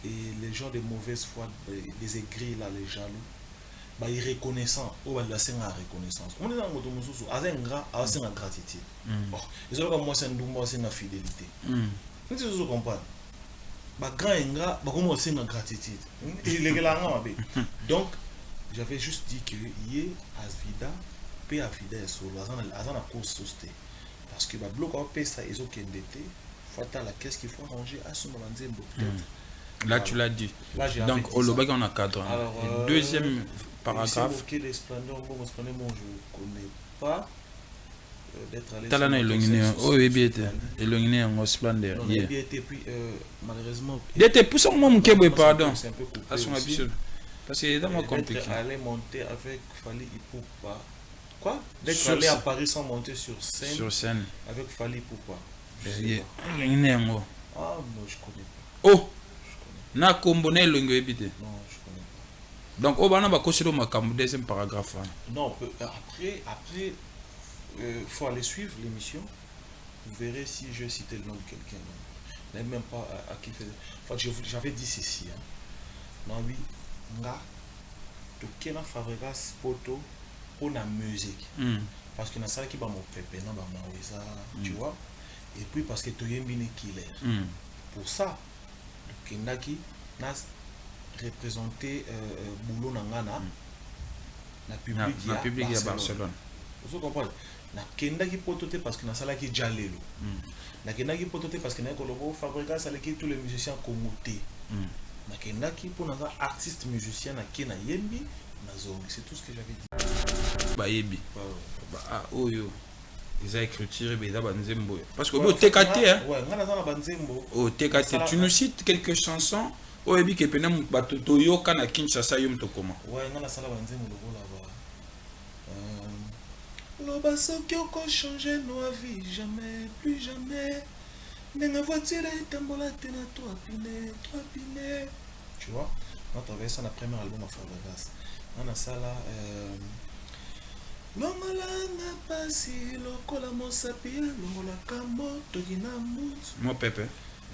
Et les gens de mauvaise foi, les aigris là, les jaloux, bah irreconnaissant, ou bah la senga reconnaissance. On est dans le mot mususu, azenga, azenga gratitude. Bon, ils ont comme moi c'est un dumbo, c'est une fidélité. Vous tu comprends? Bah grand enga, bah comment c'est une gratitude. Il est là donc j'avais juste dit que yé asvida, pe afida solo, azana cause soste. Parce que bah bloc en paix ça ils ont qu'endetté, fatal la qu'est-ce qu'il faut ranger à ce moment peut-être. Là, tu l'as dit. Là, donc, au Lobag, on a cadre. Deuxième paragraphe. Je ne connais pas. D'être allé Talana Elongine. Oh, Ebiete. Elongine en Splendor. Puis, malheureusement. Il était poussé au moment où pardon. C'est un peu coupé. À son absurde. Parce que c'est vraiment compliqué. D'être allé monter avec Fali Ipupa. Quoi? D'être allé à Paris sans monter sur scène. Sur scène. Avec Fali Ipupa. Elongine en haut. Ah, non, je connais pas. Oh! Na kombone longo ebité. Non, je connais pas. Donc au bana ba kosiro makambu deuxième paragraphe. Non, après faut aller suivre l'émission. Vous verrez si je citais le nom de quelqu'un. Mais même pas à qui faisait. Enfin, j'avais dit ceci. Non, oui, nga to kena Fabregas poto pour la musique. Parce que na sala qui ba mo pepe na ba maweza, tu vois. Et puis parce que to yembine killer. Pour ça Kendaki n'a représenté boulot nangana la public à Barcelone. Vous comprenez? Na Kendaki pototé parce que na sala ki jalelo. Na Kendaki pototé parce que na kolobo Fabregas avec tous les musiciens komoté. Na Kendaki pour na artiste musicien na kena yembi na zongi, c'est tout ce que j'avais dit. Ba yebi. Ba oyo. Ils ont écriture et banzembo. Parce que au TKT hein. Ouais, ngana za na banzembo. Au TKT, tu nous cites quelques chansons au ebi ke penem batoto yo kana Kinshasa yo mtokoma. Ouais, ngana sala banzembo lokola ba. Loba soki oko changer nos vie jamais, plus jamais. Nenga voiture etambola te na trois pine. Tu vois? On a ça na premier album à Fabregas. Ngana sala longolanga pasi lokola mosapi longolaka moto kina mutu Mo pepe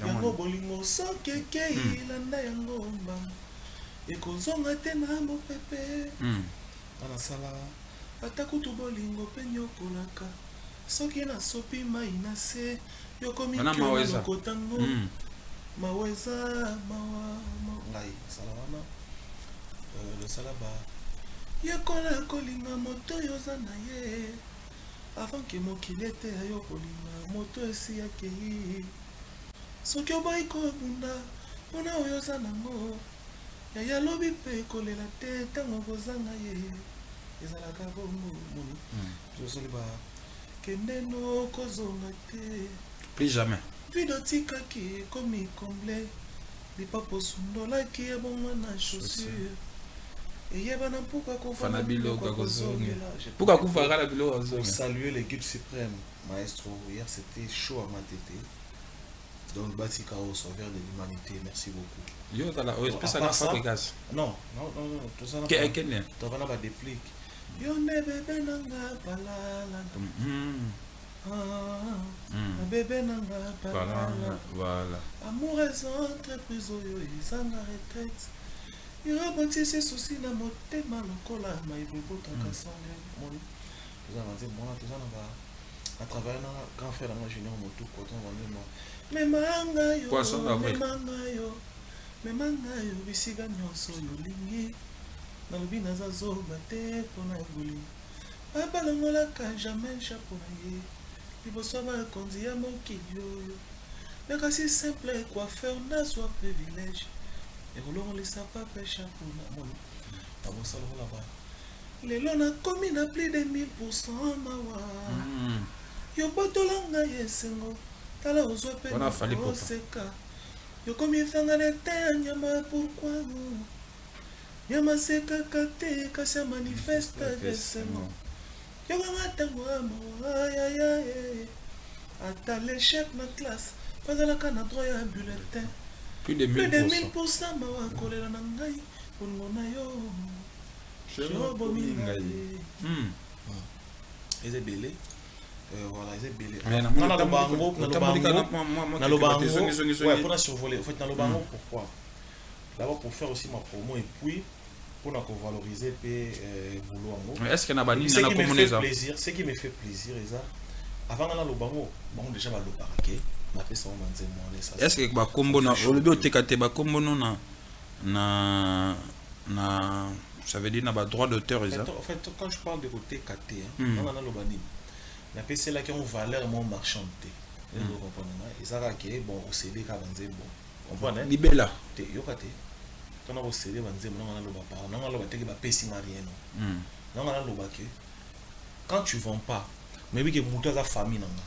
yango bolingo soki ekei landa yango mbanga ekozonga te na mopepe anasala ata kutu bolingo mpe nyokolaka soki nasopi mai na se yokomi lokotango maweza mawa ngai sala wana losala ba yekola kolinga moto yoza na ye avant ke mokili ete ayo kolinga moto esi yakei soki obai kobunda mpona oyo oza nango yaya lobi mpe kolela te ntango kozanga ye ezalaka bongo moni tosoli ba kendeno kozonga te plus jamais video tikaki ekomi komble lipapo osundolaki ebongo na chaussure eyebana mpuka kofana biloko kozongela mpuka kufaka na biloko kozongela. Saluer les guides suprêmes maestro, hier c'était chaud à ma tête. Donc Batika au sauveur de l'humanité, merci beaucoup. Yo tala o espèce na Fabregas. Non, tout ça. Quel tu vas na déplique. Yo ne bébé nanga balala. Bébé nanga balala. Voilà. Amour est entreprise oyo izanga retraite. Il a bâti ses soucis dans mon thème à l'école, mais il veut pas tant que ça. Vous avez dit, moi, tout ça, à travers un grand frère, moi, j'ai mis mon tout coton, mais mangayo, mais mangayo, bisiga nyonso yolingi, na lobi nazazo bate pona nguli. Papa longola ka jamais chapeau na ye. Liboso ba konzi ya mokili yoyo. Mais kasi simple coiffeur na soit privilège. Et vous l'avez laissé pas pêcher pour la monnaie. Avant ça, là-bas. Les lois n'a commis na plus de 1000% mawa. Yo botolanga yesengo. Tala ozo pe. On a fallu pour ça. Yo commis fanga de te nyama pourquoi nous. Nyama seka kate kasi manifeste yesengo. Yo ngata mawa ya. Ata l'échec na classe. Pas la kana droit à bulletin. Plus de 1000%. mawa kolela na ngai bongo na yo Chebo bomingai. ezebele Voilà, ils sont belés. Mais ouais, pour la survoler. En fait, dans le bango, pourquoi? D'abord pour faire aussi ma promo et puis pour valoriser le boulot. Est-ce qu'il y a ce qui me fait plaisir, ce qui me fait plaisir, avant le bango, bon déjà le baraquet, on appelle ça un. Est-ce que ba combo na olobi otekate ba combo non na ça veut dire na ba droit d'auteur en fait quand je parle de côté KT on a le bani. On appelle celle qui ont valeur mon marchande. Vous comprenez? Et ça que bon au CD ka banze bon. Comprenez? Libela. Te yokate. Quand on a au CD banze non on a le ba pas. Non on a le ba te ba pesi na rien non. Non on a le ba que quand tu vends pas mais oui que muta za famille nanga.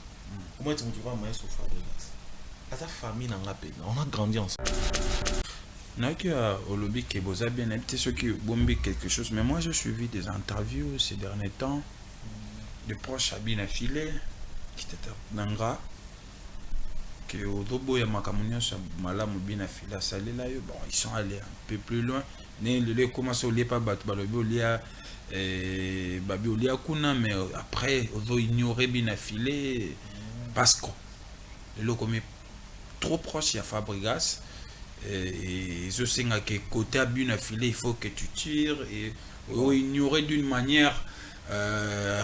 Au moins tu me trouves moyen sur Fabregas. À sa famille nanga pe. On a grandi ensemble. Non que au lobby que vous avez bien été ceux qui bombé quelque chose mais moi j'ai suivi des interviews ces derniers temps de proches à bien affilés qui étaient nanga que au dobo ya makamunyo sa malamu bien affilé à salé là bon ils sont allés un peu plus loin né les commencé au lieu pas battre balobi au lieu babi au lieu kuna mais après ils ont ignoré bien affilé parce que le commis trop proche à Fabregas et je sais que côté à bien affilé il faut que tu tires et ignorer d'une manière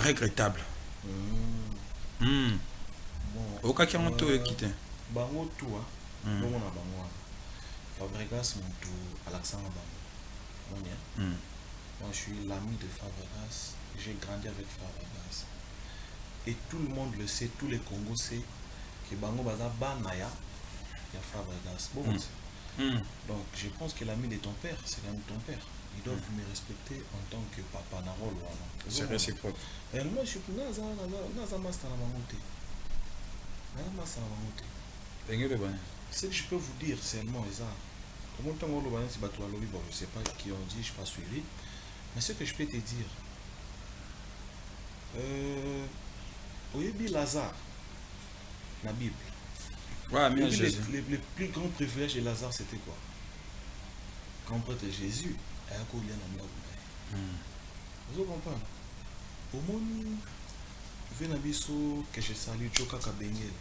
regrettable. Au cas qui a quitté. Bango tout bon on a bango. Fabregas mon tout Alexandre Bango. Moi je suis l'ami de Fabregas. J'ai grandi avec Fabregas. Et tout le monde le sait, tous les Congos savent que Bango Baza Banaya il y a Fabregas. Bon. Donc je pense que l'ami de ton père, c'est l'ami de ton père. Ils doivent me respecter en tant que papa Narol. C'est réciproque. Et moi je suis Naza Master Namamote. Ce que je peux vous dire seulement, je ne sais pas qui ont dit, je n'ai pas suivi. Mais ce que je peux te dire, Oyebi Lazare, la Bible. Ouais, mais le plus grand privilège de Lazare, c'était quoi? Quand prêtre Jésus, vous comprenez? Au monde, que je salue Choka Kabengel.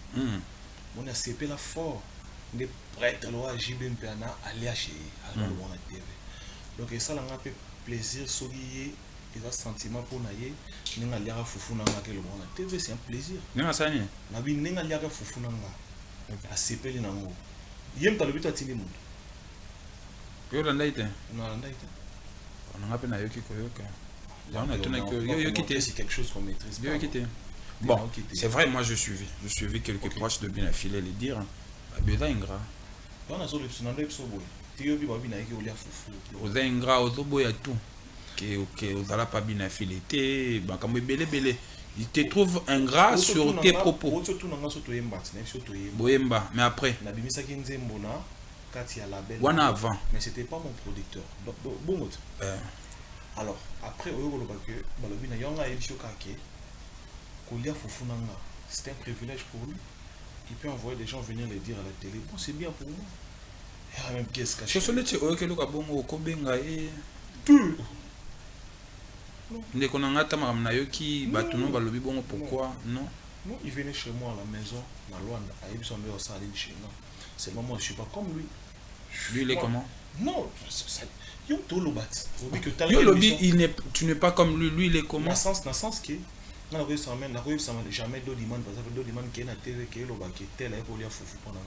On a cépé la fort. Les prêtres, le JB Mpana, aller à chez le TV. Donc, ça, on a fait plaisir, sourire, et un sentiment pour naïe. Nous allons aller à Foufounanga, le monde TV, c'est un plaisir. Nous allons aller à Foufounanga. À cépé les nango. Yem t'as le but à Tini Moud. Yo l'andaïte. Non, l'andaïte. On a appelé Nayoki Koyoka. C'est quelque chose qu'on maîtrise pas. Bon, c'est vrai, moi je suivais quelques proches de bien affilés les dire. Béda Ingra. Aux Ingra, aux Oboya tout. Que aux Ala pas bien affilés. Il te trouve ingrat sur tes propos. Boyemba, mais après. Wana avant. Mais c'était pas mon producteur. Bon. Alors, après, c'est un privilège pour lui. Il peut envoyer des gens venir le dire à la télé. Bon, c'est bien pour moi. Et même qu'est-ce que tout. Pourquoi non? Non, il venait chez moi à la maison, dans Luanda, à Ibisombe au Saline chez moi. Seulement moi, je ne suis pas comme lui. Lui, il est comment? Non, tu n'es pas comme lui, lui il est comment? Dans le sens que on a jamais d'autres demandes, parce que d'autres demandes qui est na TV qui est le baquet tel est pour lui foufou pendant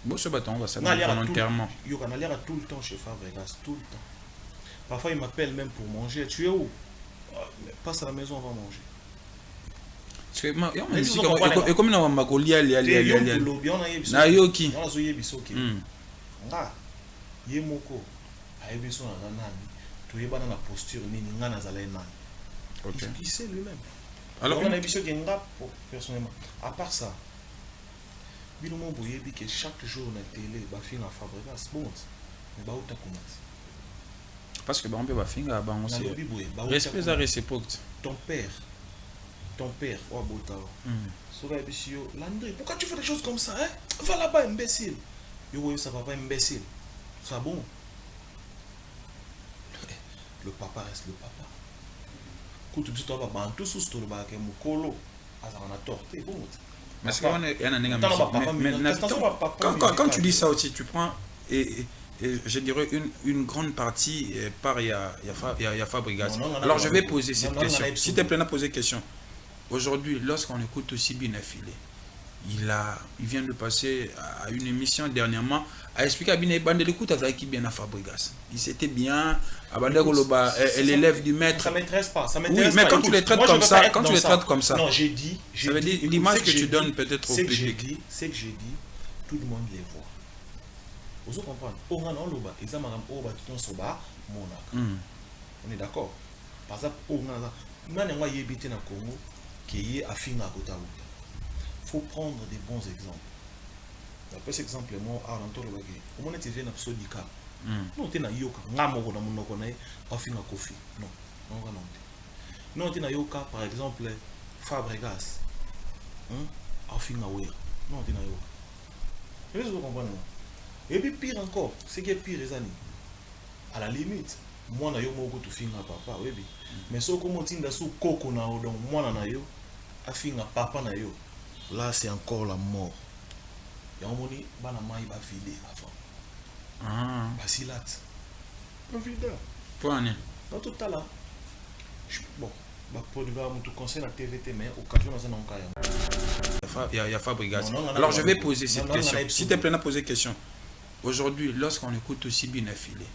bon ce bâton va ça volontairement. Il y a l'air tout le temps chez Fabregas, tout le temps. Parfois il m'appelle même pour manger. Tu es où? Passe à la maison, on va manger. Et comme on va coller na yoki yemoko ayebiso na nani toyebana na posture nini nga nazala nani. Il sait lui-même. Alors on a vu ce qui est personnellement. À part ça, bilomo boyebi que chaque jour na télé ba finga Fabregas bon mais ba uta comment parce que on peut ba finga ba on sait respect à réciproque. Ton père oh botao sora bisio Landry pourquoi tu fais des choses comme ça hein? Va là-bas imbécile. Yo ça va pas imbécile. Ça bon. Le papa reste le papa. Quand tu dis toi va bantu sous ton ba ke mukolo azana torté bon. Mais quand tu dis ça aussi, tu prends et je dirais une grande partie part il y a Fabregas. Alors je vais poser cette question. S'il te plaît, poser question. Aujourd'hui, lorsqu'on écoute aussi bien affilé, il vient de passer à une émission dernièrement à expliquer à bien bande l'écoute avec bien à Fabregas. Il s'était bien à Bandegoloba, l'élève du maître. Ça m'intéresse pas, ça Oui, m'intéresse mais pas. quand Écoute, tu les traites moi, je comme veux ça, pas être quand tu dans les ça. traites comme ça. Non, j'ai dit, ça veut dire écoute, l'image c'est que tu j'ai donnes dit, peut-être au c'est que public. c'est que j'ai dit, tout le monde les voit. Vous comprenez? On a loba, examen oba tout soba monaka. On est d'accord? Par exemple, on a maintenant yébité na Congo qui est afin à côté. Faut prendre des bons exemples. Après cet exemple, moi, à l'entour de la guerre, au moment où tu viens d'absodika, non, tu es na yoka, ngamoro na monoko na afin à kofi. Non, non, non. Non, tu es na yoka, par exemple, Fabregas, afin à ouer. Non, tu es na yoka. Est-ce que vous comprenez? Et puis pire encore, ce qui est pire, les amis, à la limite, moi, na yo moko tu finga papa, oui, mais ce que moi tinda sous coco na donc moi na yo, afinga papa na yo, là c'est encore la mort. Et on moni bana mai ba vide avant. Basilat. Pas vide. Point. Dans tout à là. Bon, bah pour nous tout conseil la TVT mais occasion dans un cas. Il y a Fabregas. Alors je vais poser cette question. S'il te plaît, poser question. Aujourd'hui, lorsqu'on écoute aussi bien affilé,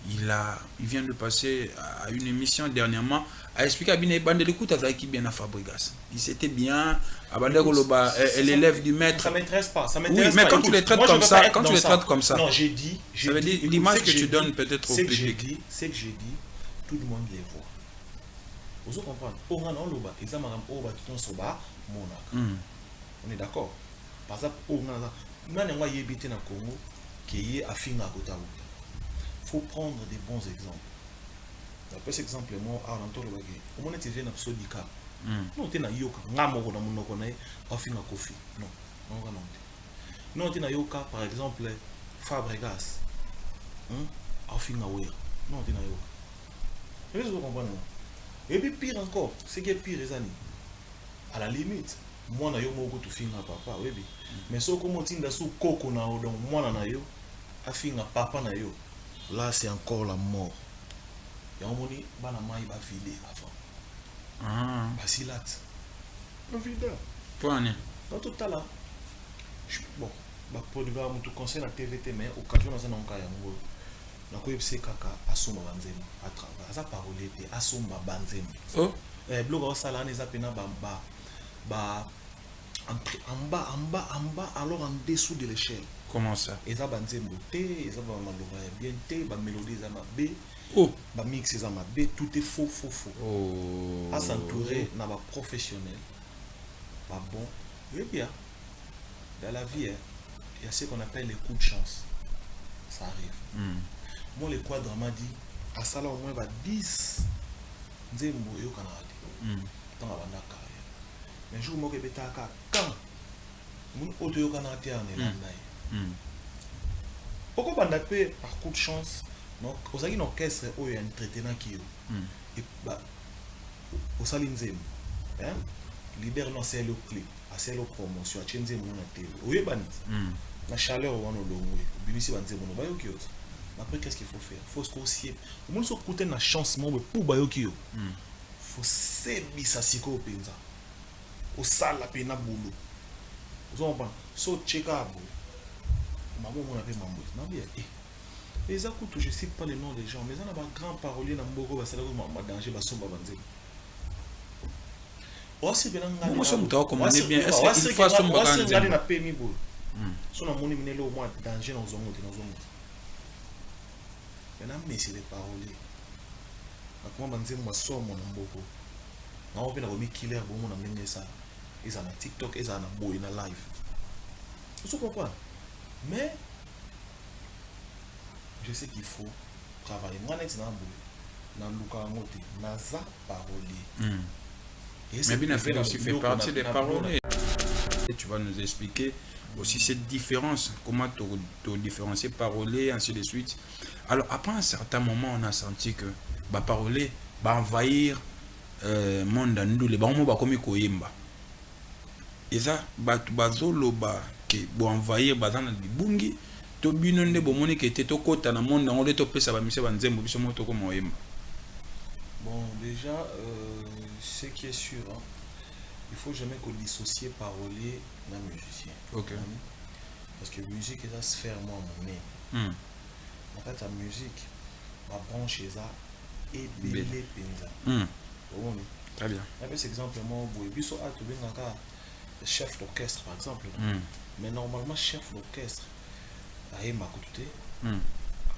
il vient de passer à une émission dernièrement à expliquer à bien bande l'écoute avec bien à Fabregas. Il s'était bien à Bandegoloba, l'élève du maître. Ça m'intéresse pas, ça Oui, m'intéresse mais pas. quand tu les traites comme ça, quand tu les traites comme ça. Non, j'ai dit, ça veut dire l'image que tu donnes peut-être au public. C'est que j'ai dit, tout le monde les voit. Vous comprenez? On a loba, examen oba tout soba monaka. On est d'accord? Par exemple, on a maintenant yébité na Congo qui est afin à côté. Faut prendre des bons exemples. Après cet exemple, moi, à l'entour de la guerre, au moment où tu viens d'absodika, non, tu es na yoka, ngamoro na monoko na afin à kofi. Non, non, non. Non, tu es na yoka, par exemple, Fabregas, afin à ouer. Non, tu es na yoka. Est-ce que vous comprenez? Et puis pire encore, ce qui est pire, les amis, à la limite, moi, na yo moko tu finga papa, oui, mais ce que moi tinda sous coco na donc moi na yo, afin à papa na yo. Là, c'est encore la mort. Et on moni bana mai ba vide avant. Basilat. Pas vide. Point. Dans tout à là. Bon, bah pour nous voir tout conseil la TVT mais occasion dans un cas yango. Na ko yebse kaka asomba banzema à travers ça parole était asomba banzema. Oh. Blog au sala neza pena ba en bas alors en dessous de l'échelle. Comment ça? Et ça banzembo té, et ça va malora bien té, ba mélodie ça ma B. Oh, ba mix ça ma B, tout est faux. Oh. À s'entourer na ba professionnel. Ba bon, et bien. Dans la vie, il y a ce qu'on appelle les coups de chance. Ça arrive. Moi, le quadre m'a dit, à ça là au moins 10 nzembo yo kanadi. Dans la bande carrière. Mais jour où je vais quand mon auto yo kanadi en Irlande. Pourquoi bande par coup de chance? Donc, aux agues orchestre où il y a un traitement qui et bah au salin nzembo. Hein? Leader non c'est le clip, c'est le promotion, à changer mon télé. Oui, banit. La chaleur on a l'ongwe. Binisi banze mon bayo kiot. Après qu'est-ce qu'il faut faire? Faut se conseiller. Au moins so coûter na chance mo pour bayo kiot. Faut sebi sa siko penza. Au sala pena boulot. Vous en parlez. So check-up. Maman mon appelle mambo. Non bien. Et ça coûte je sais pas le nom des gens mais ça n'a pas grand parolier na mboko ba sala ko ma danger ba somba banze. Moi, je me recommande bien. Est-ce qu'il faut que je me recommande bien? Si on a mon éminent au moins danger dans un monde, maintenant, mais c'est les paroles. Comment on dit, moi, sors mon amboko. On va faire killer, bon, on a mené ça. Ils ont un TikTok, ils ont un boy, ils ont un live. Vous comprenez? Mais, je sais qu'il faut travailler. Moi, je suis dans le parole. Mais bien fait aussi fait partie des paroles. Tu vas nous expliquer aussi cette différence, comment te différencier parolé, ainsi de suite. Alors après un certain moment, on a senti que parolé va envahir monde nous les mots comme koyemba. eza bato bazoloba ke boenvoyer baza na libungi to bino nde bomoni ke te tokota na monde yango nde topesa bamise banzembo biso moko tokoma oyemba. Bon, déjà, ce qui est sûr, hein, il faut jamais qu'on dissocie parolier et musicien. Ok. Parce que musique est la sphère, moi, mon nez. En fait, la musique, ma branche est ça, et belé penza. Très bien. Avec cet exemple, moi, biso a tout bien chef d'orchestre, par exemple. Mais normalement, chef d'orchestre, avec ma côté,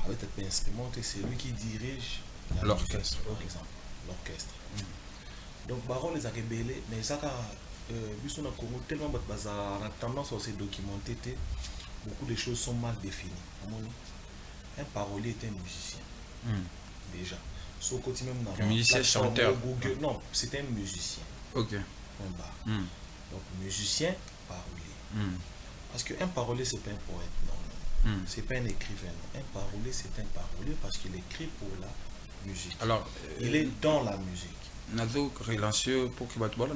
avec un instrument, c'est lui qui dirige l'orchestre, par exemple. L'orchestre. Donc, baron les a rebellés, mais ça, biso na Congo, tellement on a tendance à se documenter, beaucoup de choses sont mal définies. Un parolier est un musicien. Déjà. Sur le côté même un musicien chanteur. Google, non, c'est un musicien. Ok. Donc, musicien, parolier. Parce qu'un parolier, c'est pas un poète, non. C'est pas un écrivain, non. Un parolier, c'est un parolier parce qu'il écrit pour la musique. Alors, il est dans la musique. Nazo relancieux pour que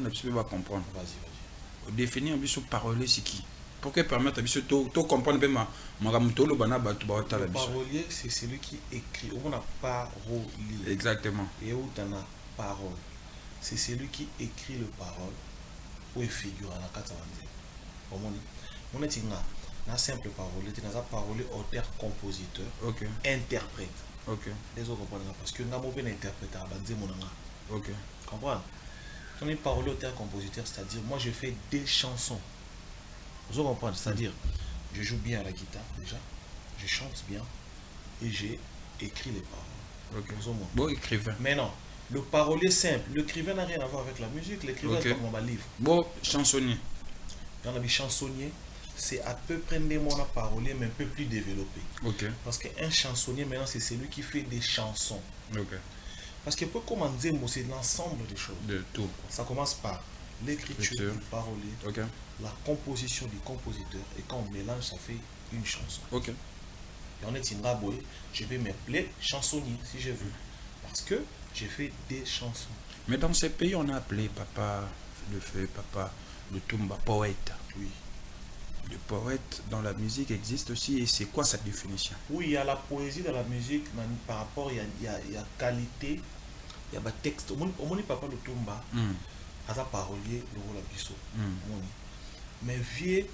tu va comprendre. Vas-y. Définir un peu parolier, c'est qui? Pour que permettre à de comprendre bien le parolier, c'est celui qui écrit. On a parolier. Exactement. Et où tu as parole. C'est celui qui écrit le parole ou figure à la carte. On est un simple parolier, tu as parolier, auteur, compositeur, interprète. Ok. Les autres comprennent parce que nous avons un interprète à ok. Comprends? On est parolier, auteur, compositeur, c'est-à-dire moi je fais des chansons. Vous comprenez? C'est-à-dire, je joue bien à la guitare déjà, je chante bien et j'ai écrit les paroles. Bon écrivain. Mais non, le parolier simple, l'écrivain n'a rien à voir avec la musique, l'écrivain est comme un livre. Bon chansonnier. Dans la vie chansonnier, c'est à peu près des mots à parolier, mais un peu plus développé. Parce qu'un chansonnier, maintenant, c'est celui qui fait des chansons. Parce que pour commencer, c'est l'ensemble des choses. De tout. Ça commence par l'écriture du parolier, la composition du compositeur, et quand on mélange, ça fait une chanson. Et on est Tingaboy, je vais m'appeler chansonnier si je veux, parce que j'ai fait des chansons. Mais dans ces pays, on a appelé papa le feu, papa le tumba, poète. Oui. Le poète dans la musique existe aussi, et c'est quoi sa définition? Oui, il y a la poésie dans la musique, par rapport, il y a qualité, il y a des textes. Au moins, papa le tumba. Aza parolier le rôle abisso mais vieux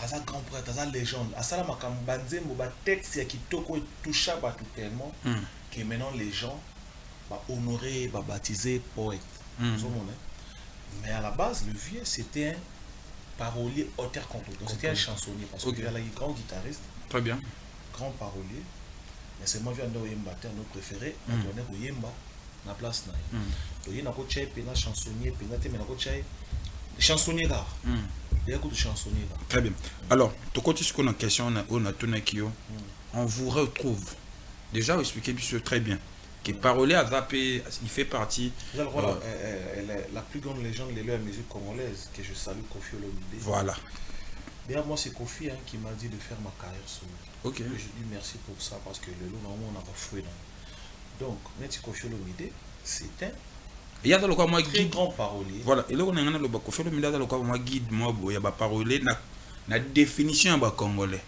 aza grand prêtre aza légende asala makambo banzembo ba texte ya kitoko toucha bato tellement que maintenant les gens ba honorer ba baptiser poète. Mais à la base le vieux c'était un parolier auteur compositeur, c'était un chansonnier parce qu'il y a un grand guitariste, très bien, grand parolier, mais c'est moi viens de Oyemba nos préférés on est Oyemba na place na il y a un chansonnier, chansonnier rare. Il y a beaucoup de chansonniers là. Très bien. Alors, tu continues ce qu'on a question, on vous retrouve. Déjà, vous expliquez très bien que parolier à Zappé, il fait partie. La plus grande légende de la musique congolaise que je salue, Kofi Olomide. Voilà. D'ailleurs, moi, c'est Kofi qui m'a dit de faire ma carrière solo. Ok. Et je dis merci pour ça parce que le lot, on n'a pas foué. Donc, Neti Kofi Olomide, c'est un il y a dans le très grand parolier. Voilà, et là on a le Kofi Olomide dans le guide moi il y a parolier na définition ba congolais.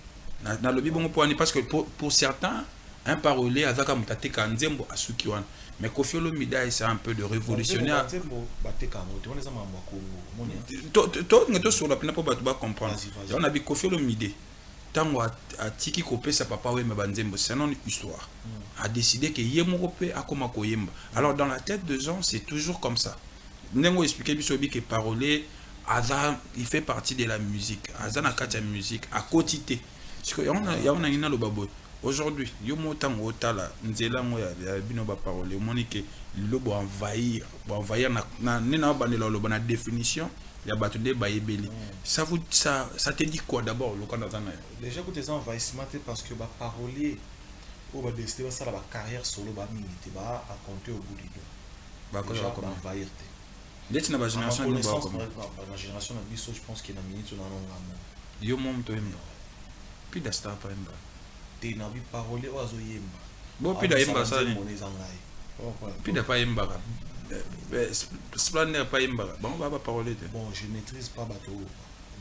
Na le bon point parce que pour certains un parolier azaka mutate kanzembo asukiwana. Mais Kofi Olomide c'est un peu de révolutionnaire. To sur la plein pour ba comprendre. On a dit Kofi Olomide tango atiki kopesa papa we banzembo c'est non histoire a décidé que yemoropé akoma koyemba. Alors dans la tête des gens c'est toujours comme ça. Nengo expliquer bisobi que parolier aza il fait partie de la musique, aza na kati ya musique à quotité parce que on a ina lo babo aujourd'hui yo motango otala nzela ngo ya bino ba parolier monique lobo envahir na bandela lo na définition. Il y a battu des baïbéli. Ça te dit quoi d'abord le Canada? Déjà que tes envahissements parce que bah parolier ou bah décider ça la carrière solo bah minute bah à compter au bout du dos. Bah déjà bah envahir te. Dès que na génération ni bah comme la génération na biso je pense qu'il na minute na non. Yo mom to yemba. Puis da star pa yemba. Te na bi parolier ozo yemba. Bon puis da yemba ça ni. Puis da pa yemba. Splendeur pas Imbara. Bon, on va pas parler de. Bon, je maîtrise pas bateau.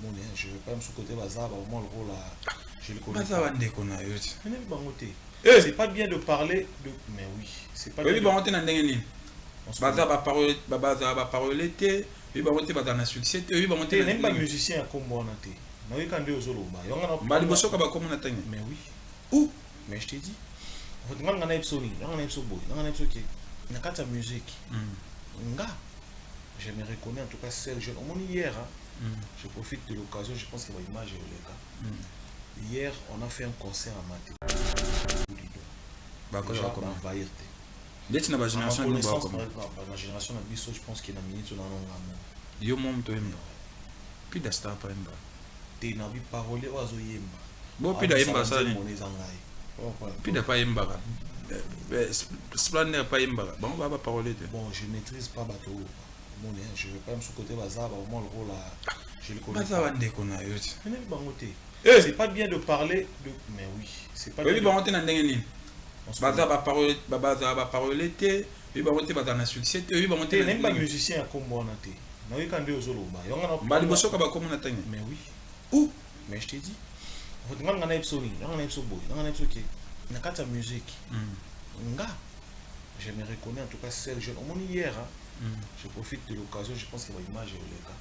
Bon, je vais pas me sous-côté bazar, au moins le rôle là, je le connais. Bazar Wande qu'on a eu. C'est pas bien de parler de. Mais oui, c'est pas bien. Oui, bon, on est dans le Bazar va parler, Bazar va parler, oui, bon, on est dans le succès, oui, bon, on est même pas musicien comme moi, on a été. Mais quand on est aux Zolomba, on a pas. Mais oui. Où? Mais je t'ai dit. On a un épisode, on a un épisode, on a un épisode qui. On a quatre musique. Je me reconnais en tout cas celle jeune. On hier, je profite de l'occasion, je pense qu'il va image les gars. Hier, on a fait un concert à Maté. Déjà, on va envahir. Dès que la génération de la génération de Bisso, je pense qu'il y a une minute dans le Yo mom to yemba. Puis d'asta pas yemba. T'es nabi parole oiseau yemba. Bon puis d'yemba ça ni. Puis d'pas yemba. Splendeur pas yemba. Bon on va pas parler de. Bon, je maîtrise pas bateau. Bon, je vais pas me sous-côté bazar, au moins le rôle là, je le connais. Bazar Wande qu'on a eu. C'est pas bien de parler de. Mais oui, c'est pas bien. Oui, bon, on est dans le Bazar va parler, Bazar va parler, oui, bon, on est dans le succès, oui, bon, on est même pas musicien comme moi, on a été. Mais quand on est aux Zolomba, on a pas. Mais oui. Où? Mais je t'ai dit. On a un épisode, on a un épisode, on a un épisode qui. On a quatre musique. Je me reconnais en tout cas celle jeune. On est hier, je profite de l'occasion, je pense qu'il va image les gars.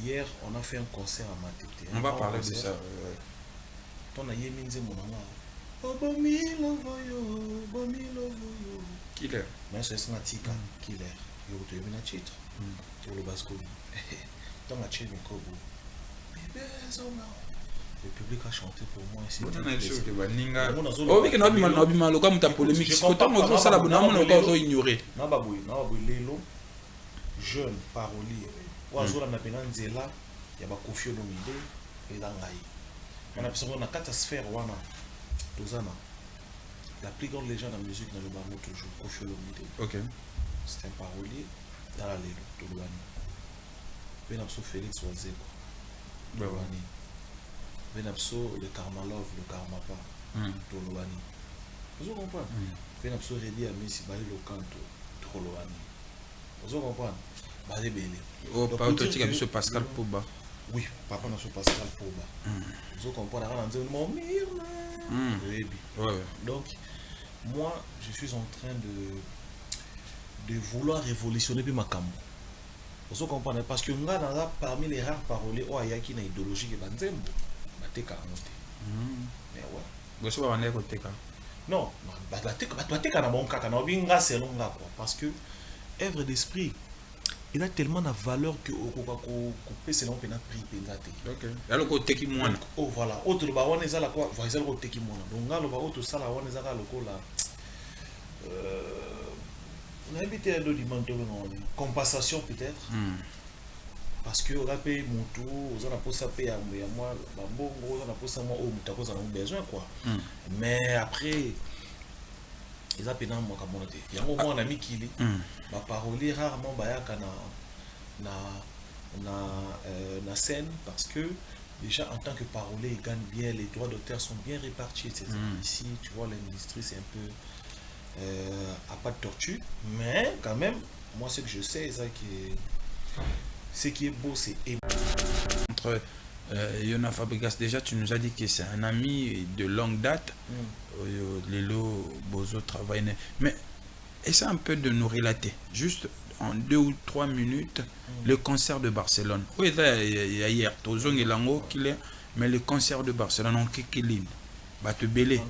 Hier, on a fait un concert à Maté. On va parler de ça. Ton a yeminze mon amour. Killer. Mais c'est un tika. Killer. Il y a un titre. Pour le basco. Ton a ché Mikobo. Le public a chanté pour moi. C'est oh oui, que nous avons comme ta polémique. C'est quand on ça la bonne on a ignoré. Na baboui lelo jeune parolier. Oiseau la napena nzela ya ba Koffi Olomide et dangai. On a besoin de 4 sphères wana. Tozana. La plus grande légende de la musique dans le Bamo toujours Koffi Olomide. OK. C'est un parolier dans la lelo Tolwani. Benapso Félix Wazeko. Tolwani. Benapso le Karmalov, le Karmapa. Tolwani. Vous comprenez? Benapso Redi Amisi Bali le Kanto Tolwani. Vous comprenez? Bali Bele. Oh, pas autotique avec ce Pascal Pouba. Oui, papa n'a pas Pascal Pouba. Vous comprenez? On a dit mon mire. Donc, moi, je suis en train de vouloir révolutionner ma cambo. Vous comprenez? Parce que nous avons parmi les rares paroliers, il y a qui une idéologie qui est banzembo. Mais ouais. Vous savez, on est côté quand? Non, parce que œuvre d'esprit, il a tellement de valeur que peut selon peut prix pendate. OK. Alors côté qui moi. Oh voilà, autre ba wana ezala quoi, va ezala côté qui moi. Donc ngalo ba autre sala wana ezala lokola on a invité un document compensation peut-être. Parce que on a payé mon tour, on a posé payer à moi, on a posé moi au mutako ça a besoin quoi. Mais après ils ont payé moi comme on était. Il y a un moment on a mis qu'il ma parolier rarement bayaka na scène parce que déjà en tant que parolier ils gagnent bien, les droits d'auteur sont bien répartis etc. Ici tu vois l'industrie c'est un peu à pas de tortue, mais quand même moi ce que je sais c'est que ce qui est beau c'est entre Yona Fabregas, déjà tu nous as dit que c'est un ami de longue date. Lelo Bozo travaille, mais essaie un peu de nous relater juste en 2 ou 3 minutes le concert de Barcelone. Oui, il y a hier Tozong et Lango qui est, mais le concert de Barcelone en Kékéline. Batebele,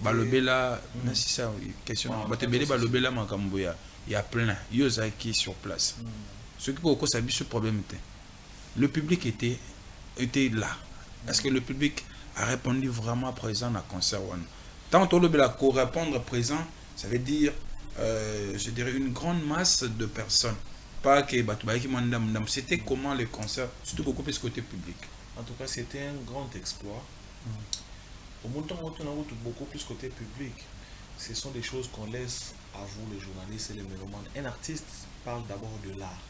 Balobela, c'est ça, question. Batebele, Balobela, Makamboya, il y a plein, Yosa qui est sur place. Ce qui peut causer ce problème était, le public était là. Est-ce que le public a répondu vraiment présent à concert? Tant que le répondre présent, ça veut dire, je dirais, une grande masse de personnes. Pas que c'était comment le concert, surtout beaucoup plus côté public. En tout cas, c'était un grand exploit. Au montant où on a beaucoup plus côté public, ce sont des choses qu'on laisse à vous, les journalistes et les mélomanes. Un artiste parle d'abord de l'art.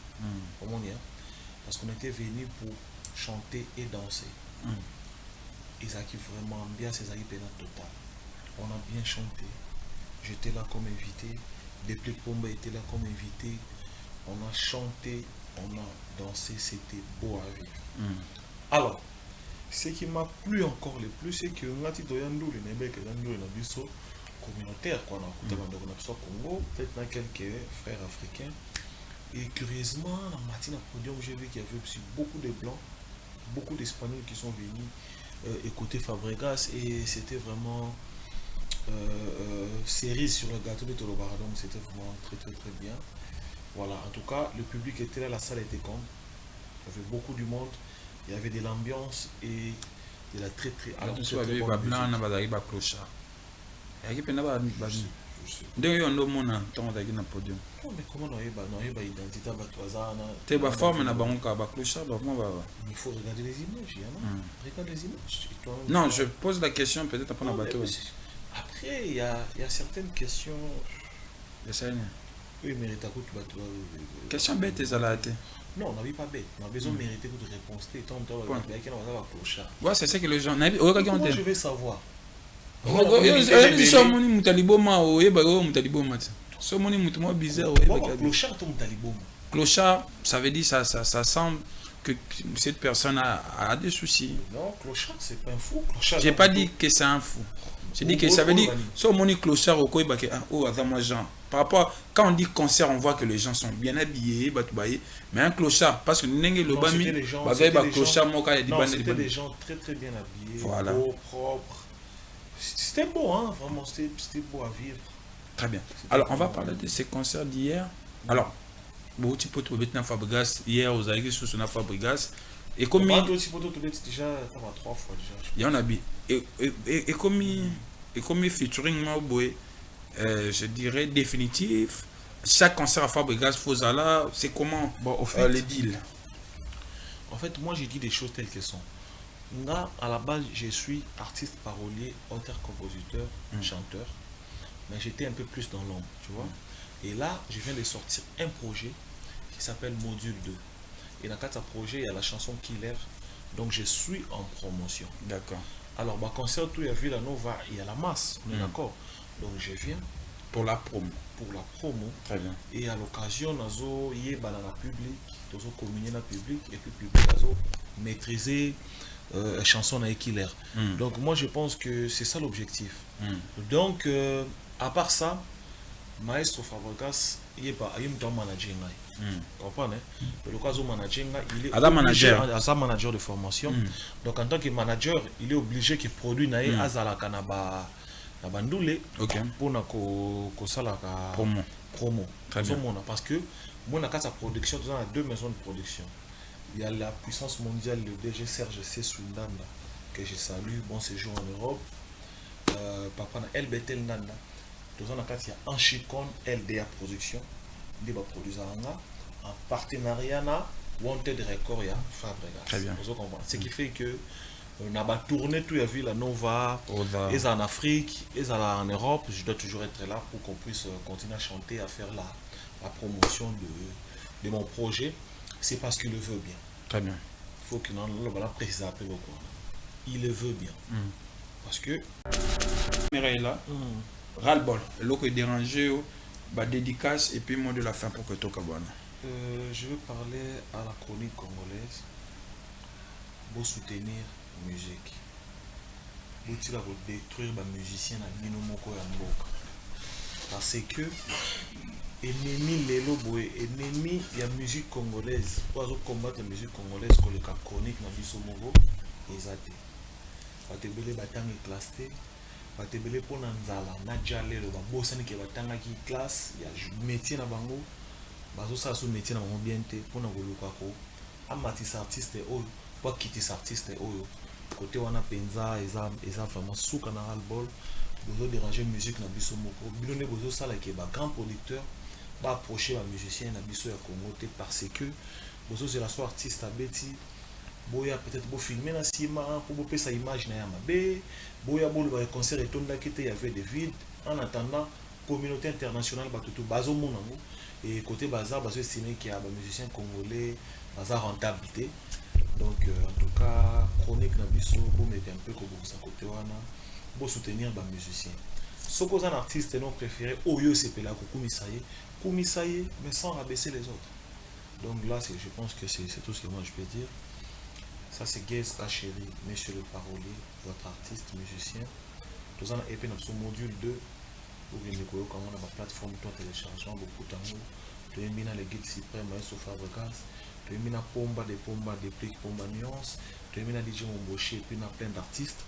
Parce qu'on était venu pour chanter et danser. Ils ont vraiment bien ces pénales total. On a bien chanté. J'étais là comme invité. Déplique Pomba était là comme invité. On a chanté, on a dansé, c'était beau à vivre. Alors, ce qui m'a plu encore le plus, c'est que ngati doyandou le nebe que yandou le nabiso communautaire quoi na kuta bando na biso Congo, peut-être dans quelques frères africains. Et curieusement, dans matin à podium, j'ai vu qu'il y avait aussi beaucoup de blancs, beaucoup d'Espagnols qui sont venus écouter Fabregas et c'était vraiment cerise sur le gâteau de Tolobara, donc c'était vraiment très très très bien. Voilà, en tout cas, le public était là, la salle était grande, il y avait beaucoup du monde, il y avait de l'ambiance et de la très très bonne musique. Ndenge yo ndo mona ntongo azalaki na podium. Non, mais comment on a identité à Batouazana? Te ba forme na bango ka ba clochard ba comment ba. Il faut regarder les images, hein? Regarde les images. Non, je pose la question peut-être après la bateau. Après, il y a certaines questions. Ça oui, mais les tacoutes bateau. Question bête ezalate. Non, on n'avait pas bête. On a besoin de mériter de réponse. Ouais, c'est ça que les gens. Comment je vais savoir? Clochard, ça veut dire ça semble que cette personne a des soucis. Non, clochard, c'est pas un fou. J'ai pas dit que c'est un fou. J'ai dit que ça veut dire, si on dit clochard, par rapport, quand on dit concert, on voit que les gens sont bien habillés, mais un clochard, parce que c'était des gens très très bien habillés, voilà. Beaux, propres. C'était beau, hein, vraiment, c'était beau à vivre. Très bien. Alors, on va parler de ces concerts d'hier. Alors, Fabregas, hier, vous avez vu sur Fabregas. Et comme déjà 3 fois déjà. Il y en a bien. Et comme featuring, je dirais définitif. Chaque concert à Fabregas, Fozala, c'est comment les deals? En fait, moi, j'ai dit des choses telles qu'elles sont. Là, à la base, je suis artiste, parolier, auteur, compositeur, chanteur. Mais j'étais un peu plus dans l'ombre, tu vois. Et là, je viens de sortir un projet qui s'appelle Module 2. Et dans ce projet, il y a la chanson Killer. Donc, je suis en promotion. D'accord. Alors, concert, tout, il y a vu la Nova, il y a la masse, on est d'accord. Donc, je viens pour la promo. Pour la promo. Très bien. Et à l'occasion, nous y dans la public, nous avons communié dans le public, et puis le public a maîtrisé la chanson avec Killer. Donc, moi, je pense que c'est ça l'objectif. Donc, à part ça, Maestro Fabregas, il est un manager. Comprenez? Le cas où manager, il est manager de formation. Donc, en tant que manager, il est obligé que produit nae azala kanaba na bandoule pour na ko sala ka promo. Parce que moi na sa production, dans 2 maisons de production. Il y a la puissance mondiale, le DG Serge C. Swindanda, que je salue, bon séjour en Europe. Papa na LBT Nanda. Dans un cas, il y a Anchicon LDA Production, il va produire en partenariat na Wanted Record et Fabregas. Très bien. Ce qui fait que on a tourné tout, il y a vu la Nova, et en Afrique, et en Europe. Je dois toujours être là pour qu'on puisse continuer à chanter, à faire la promotion de mon projet. C'est parce qu'il le veut bien. Très bien. Il faut qu'il en précise un peu quoi. Il le veut bien. Parce que. Mireille là. Ras-le-bol, l'eau est dérangé, dédicace et puis mot de la fin pour que tu cabane. Je veux parler à la chronique congolaise pour soutenir la musique. Pour détruire les musiciens à Minomoko et Mboka. Parce que ennemi lelo boy, ennemi de la musique congolaise, pour combattre la musique congolaise, que le chronique na biso mogo, ezate. Batebele batang est classé. Batebele pour nanzala na jale le babosani ke batanga ki classe ya métier na bango bazo sa so métier na bango bien te pour na koluka ko amatisa artiste oyo pour kitisa artiste oyo côté wana penza eza vraiment souka na album bozo déranger musique na biso moko bilone bozo sala ke ba grand producteur ba approcher ba musicien na biso ya Congo te parce que bozo c'est la so artiste abeti boya peut-être beau filmer na sima pour beau sa image na ya mabe boya bolo ba concert et tonda qui il y avait des vides en attendant communauté internationale ba tout bazo monango et côté bazar bazo estimer qu'il y a des musiciens congolais bazar rentabilité donc en tout cas chronique na biso pour mettre un peu comme ça côté wana pour soutenir ba musiciens Ce qu'on un artiste non préféré, Oyo Sepela, Kumisaye, mais sans rabaisser les autres. Donc là, je pense que c'est tout ce que moi je peux dire. Ça, c'est Gaze Chéri, Monsieur le Parolier, votre artiste, musicien. Tout ça, et puis dans son module 2, pour que nous comment on a ma plateforme de téléchargement, beaucoup d'amour. Tu as mis dans les guides suprêmes, sauf Fabregas. Tu as mis dans Pomba, des plics, Pomba Nuance. Tu as mis dans DJ Momboché, et puis dans plein d'artistes.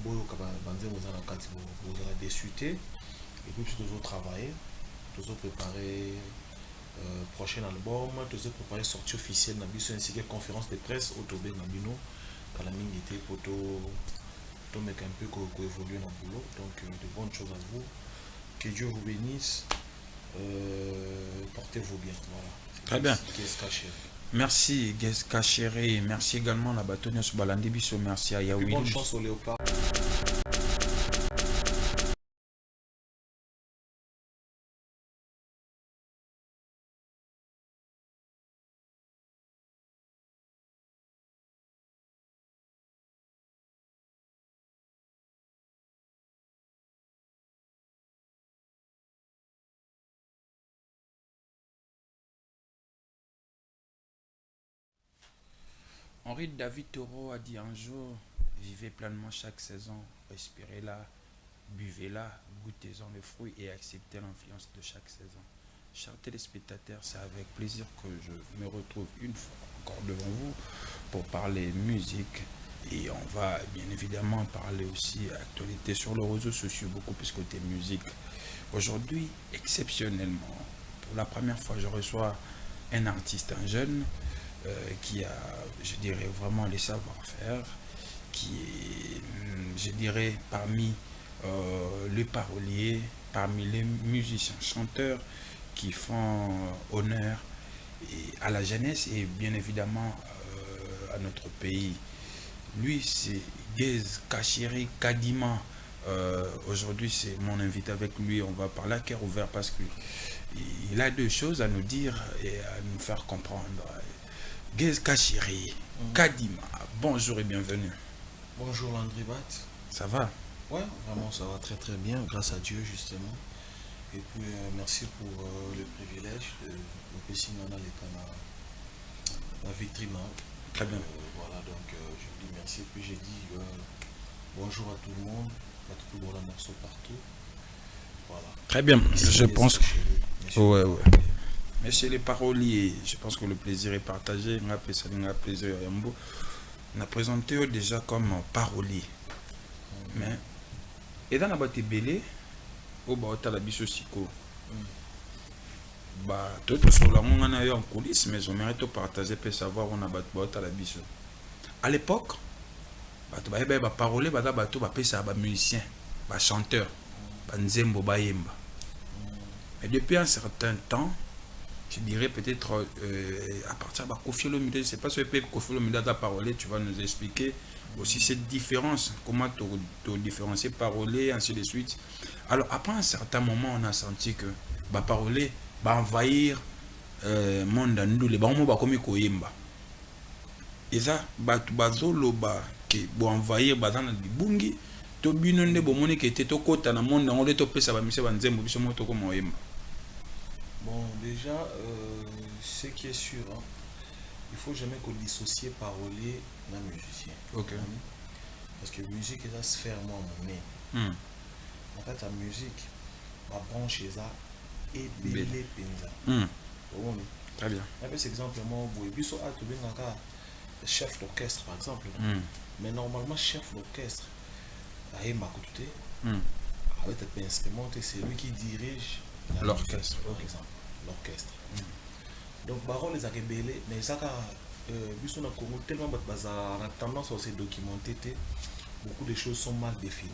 Boyo Kabanze, vous avez déçuté. Et puis, tu dois travailler. Tu dois préparer. Prochain album, tu sais préparer sortie officielle dans Bisso ainsi que conférence de presse au Tobé Nabino quand la mine était pour tout mettre un peu évoluer dans le boulot. Donc de bonnes choses à vous, que Dieu vous bénisse, portez-vous bien. Voilà. Très bien. Merci merci Gaze Chéri, merci également la bâtonne sur Balandi Bisso, merci à Yaoui. Bonne chance au Léopard. Henri David Thoreau a dit un jour, vivez pleinement chaque saison, respirez-la, buvez-la, goûtez-en le fruit et acceptez l'influence de chaque saison. Chers téléspectateurs, c'est avec plaisir que je me retrouve une fois encore devant vous pour parler musique. Et on va bien évidemment parler aussi actualité sur les réseaux sociaux, beaucoup plus côté musique. Aujourd'hui, exceptionnellement, pour la première fois, je reçois un artiste, un jeune, qui a, je dirais, vraiment les savoir-faire, qui est, je dirais, parmi les paroliers, parmi les musiciens, chanteurs qui font honneur à la jeunesse et bien évidemment à notre pays. Lui, c'est Gaze Chéri Kadima. Aujourd'hui, c'est mon invité avec lui. On va parler à cœur ouvert parce qu'il a deux choses à nous dire et à nous faire comprendre. Gaze Chéri Kadima, bonjour et bienvenue. Bonjour Landry Bat. Ça va? Ouais, vraiment ça va très très bien, grâce à Dieu justement. Et puis merci pour le privilège de me signer dans la vitrine. Très bien. Voilà, donc je dis merci. Et puis j'ai dit bonjour à tout le monde, à tout le monde partout. Voilà. Très bien, je pense que... Ouais. Messieurs les paroliers, je pense que le plaisir est partagé. On a plaisir à Yambo. On a présenté déjà comme parolier. Mais, et dans la boîte belé, au bas de la biso siko. Bah, tout sur la on a eu en coulisses, mais on mérite de partager pour savoir on a battu la biso. À l'époque, bah, parolier, bah, ça bah, musicien, bah, chanteur, bah, nzembo, bah, yemba. Mais depuis un certain temps, je dirais peut-être à partir de Kofi Olomide, je ne sais pas si Kofi Olomide a parlé, tu vas nous expliquer aussi cette différence, comment te différencier parler, ainsi de suite. Alors après un certain moment, on a senti que parler va envahir le monde nous les bons mots comme koyemba. Et ça, bazoloba qui va envahir dans le bungi, to binonde bomone qui était au côté dans le monde, on les topé ça va monsieur banzembo biso moto comme oyemba. Bon, déjà, ce qui est sûr, hein, il faut jamais qu'on dissocie parolier d'un musicien. Ok. Parce que la musique est la sphère, moi, mon nez. En fait, la musique, ma branche est ça, et belé penza. Très bien. Un peu, c'est exemple, moi, Biso a trouvé un chef d'orchestre, par exemple. Mais normalement, chef d'orchestre, avec un instrument, c'est lui qui dirige l'orchestre. Par exemple. L'orchestre. Donc, Baron les a rebellés, mais ça a tellement tendance à se documenter, beaucoup de choses sont mal définies.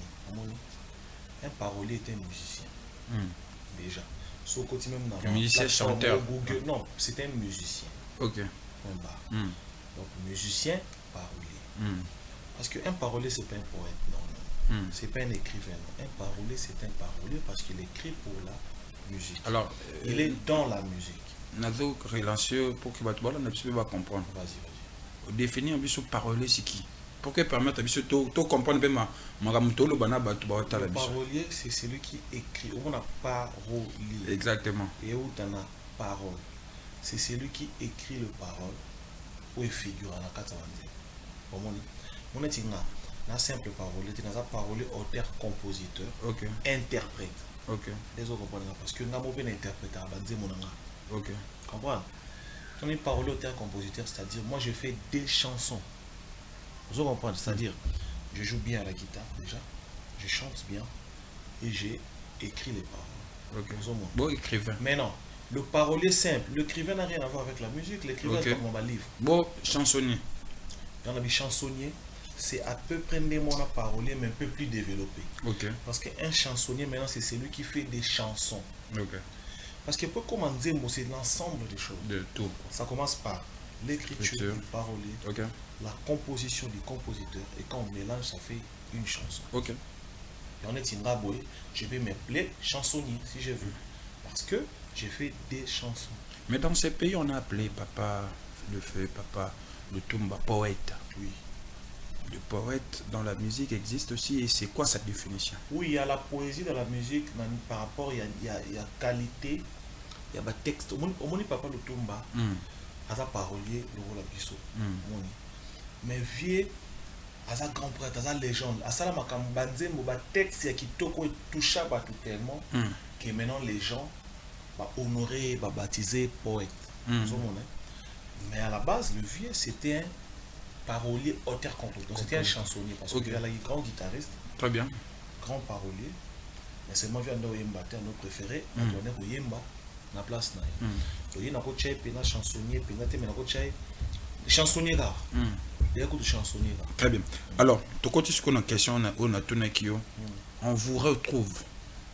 Un parolier est un musicien. Déjà. Sauf que même dans un musicien chanteur. Google, non, c'est un musicien. Ok. Donc, musicien, parolier. Parce qu'un parolier, c'est pas un poète, non. C'est pas un écrivain. Non. Un parolier, c'est un parolier parce qu'il écrit pour la musique. Alors, il est dans la musique. Nazo relancieux pour que tu va comprendre. Vas-y. Définir un peu parolier, c'est qui? pour que permettre à biso to comprendre bien magamuto le bana ba ba ta la Le biso. parolier, c'est celui qui écrit. On a parolier. Exactement. Et où t'en as parole. C'est celui qui écrit le parole. Ou figure à la carte. On est un simple parolier. Tu n'as parolier, auteur, compositeur, OK. interprète. OK. Les autres comprennent parce que nous avons un interpréteur. OK. Comprends? Quand on est parolier, auteur, compositeur, c'est-à-dire moi je fais des chansons. Vous comprenez? C'est-à-dire je joue bien à la guitare déjà, je chante bien et j'ai écrit les paroles. OK. Bon écrivain. Mais non, le parolier simple, l'écrivain n'a rien à voir avec la musique, l'écrivain est comme un livre. Bon chansonnier. Dans la vie chansonnier, c'est à peu près des mots à parolier mais un peu plus développé. OK. Parce qu'un chansonnier maintenant c'est celui qui fait des chansons. OK. Parce que pour commencer, c'est l'ensemble des choses. De tout. Ça commence par l'écriture du parolier, OK. la composition du compositeur et quand on mélange ça fait une chanson. OK. Et on est Tingaboué, je vais m'appeler chansonnier si je veux. Parce que j'ai fait des chansons. Mais dans ces pays, on a appelé papa le feu, papa le tumba, poète. Oui. Le poète dans la musique existe aussi et c'est quoi sa définition? Oui, il y a la poésie dans la musique par rapport, il y a qualité, il y a des textes. Au moins, papa le tumba, à parolier, le rôle à biso. Mais vieux, à sa grand prêtre, à sa légende, à sa makambanze, mon texte qui touche tout tellement que maintenant les gens honoré, baptisé poète. Mais à la base, le vieux, c'était un parolier, auteur, compositeur. Donc c'était un chansonnier. Parce qu'il y a un grand guitariste. Très bien. Grand parolier. Mais c'est moi qui ai nos préférés. On a Yemba, na place. Il y a un chansonnier, chansonnier rare. Il y a beaucoup de chansonniers là. Très bien. Alors, tu continues ce qu'on a question, on vous retrouve.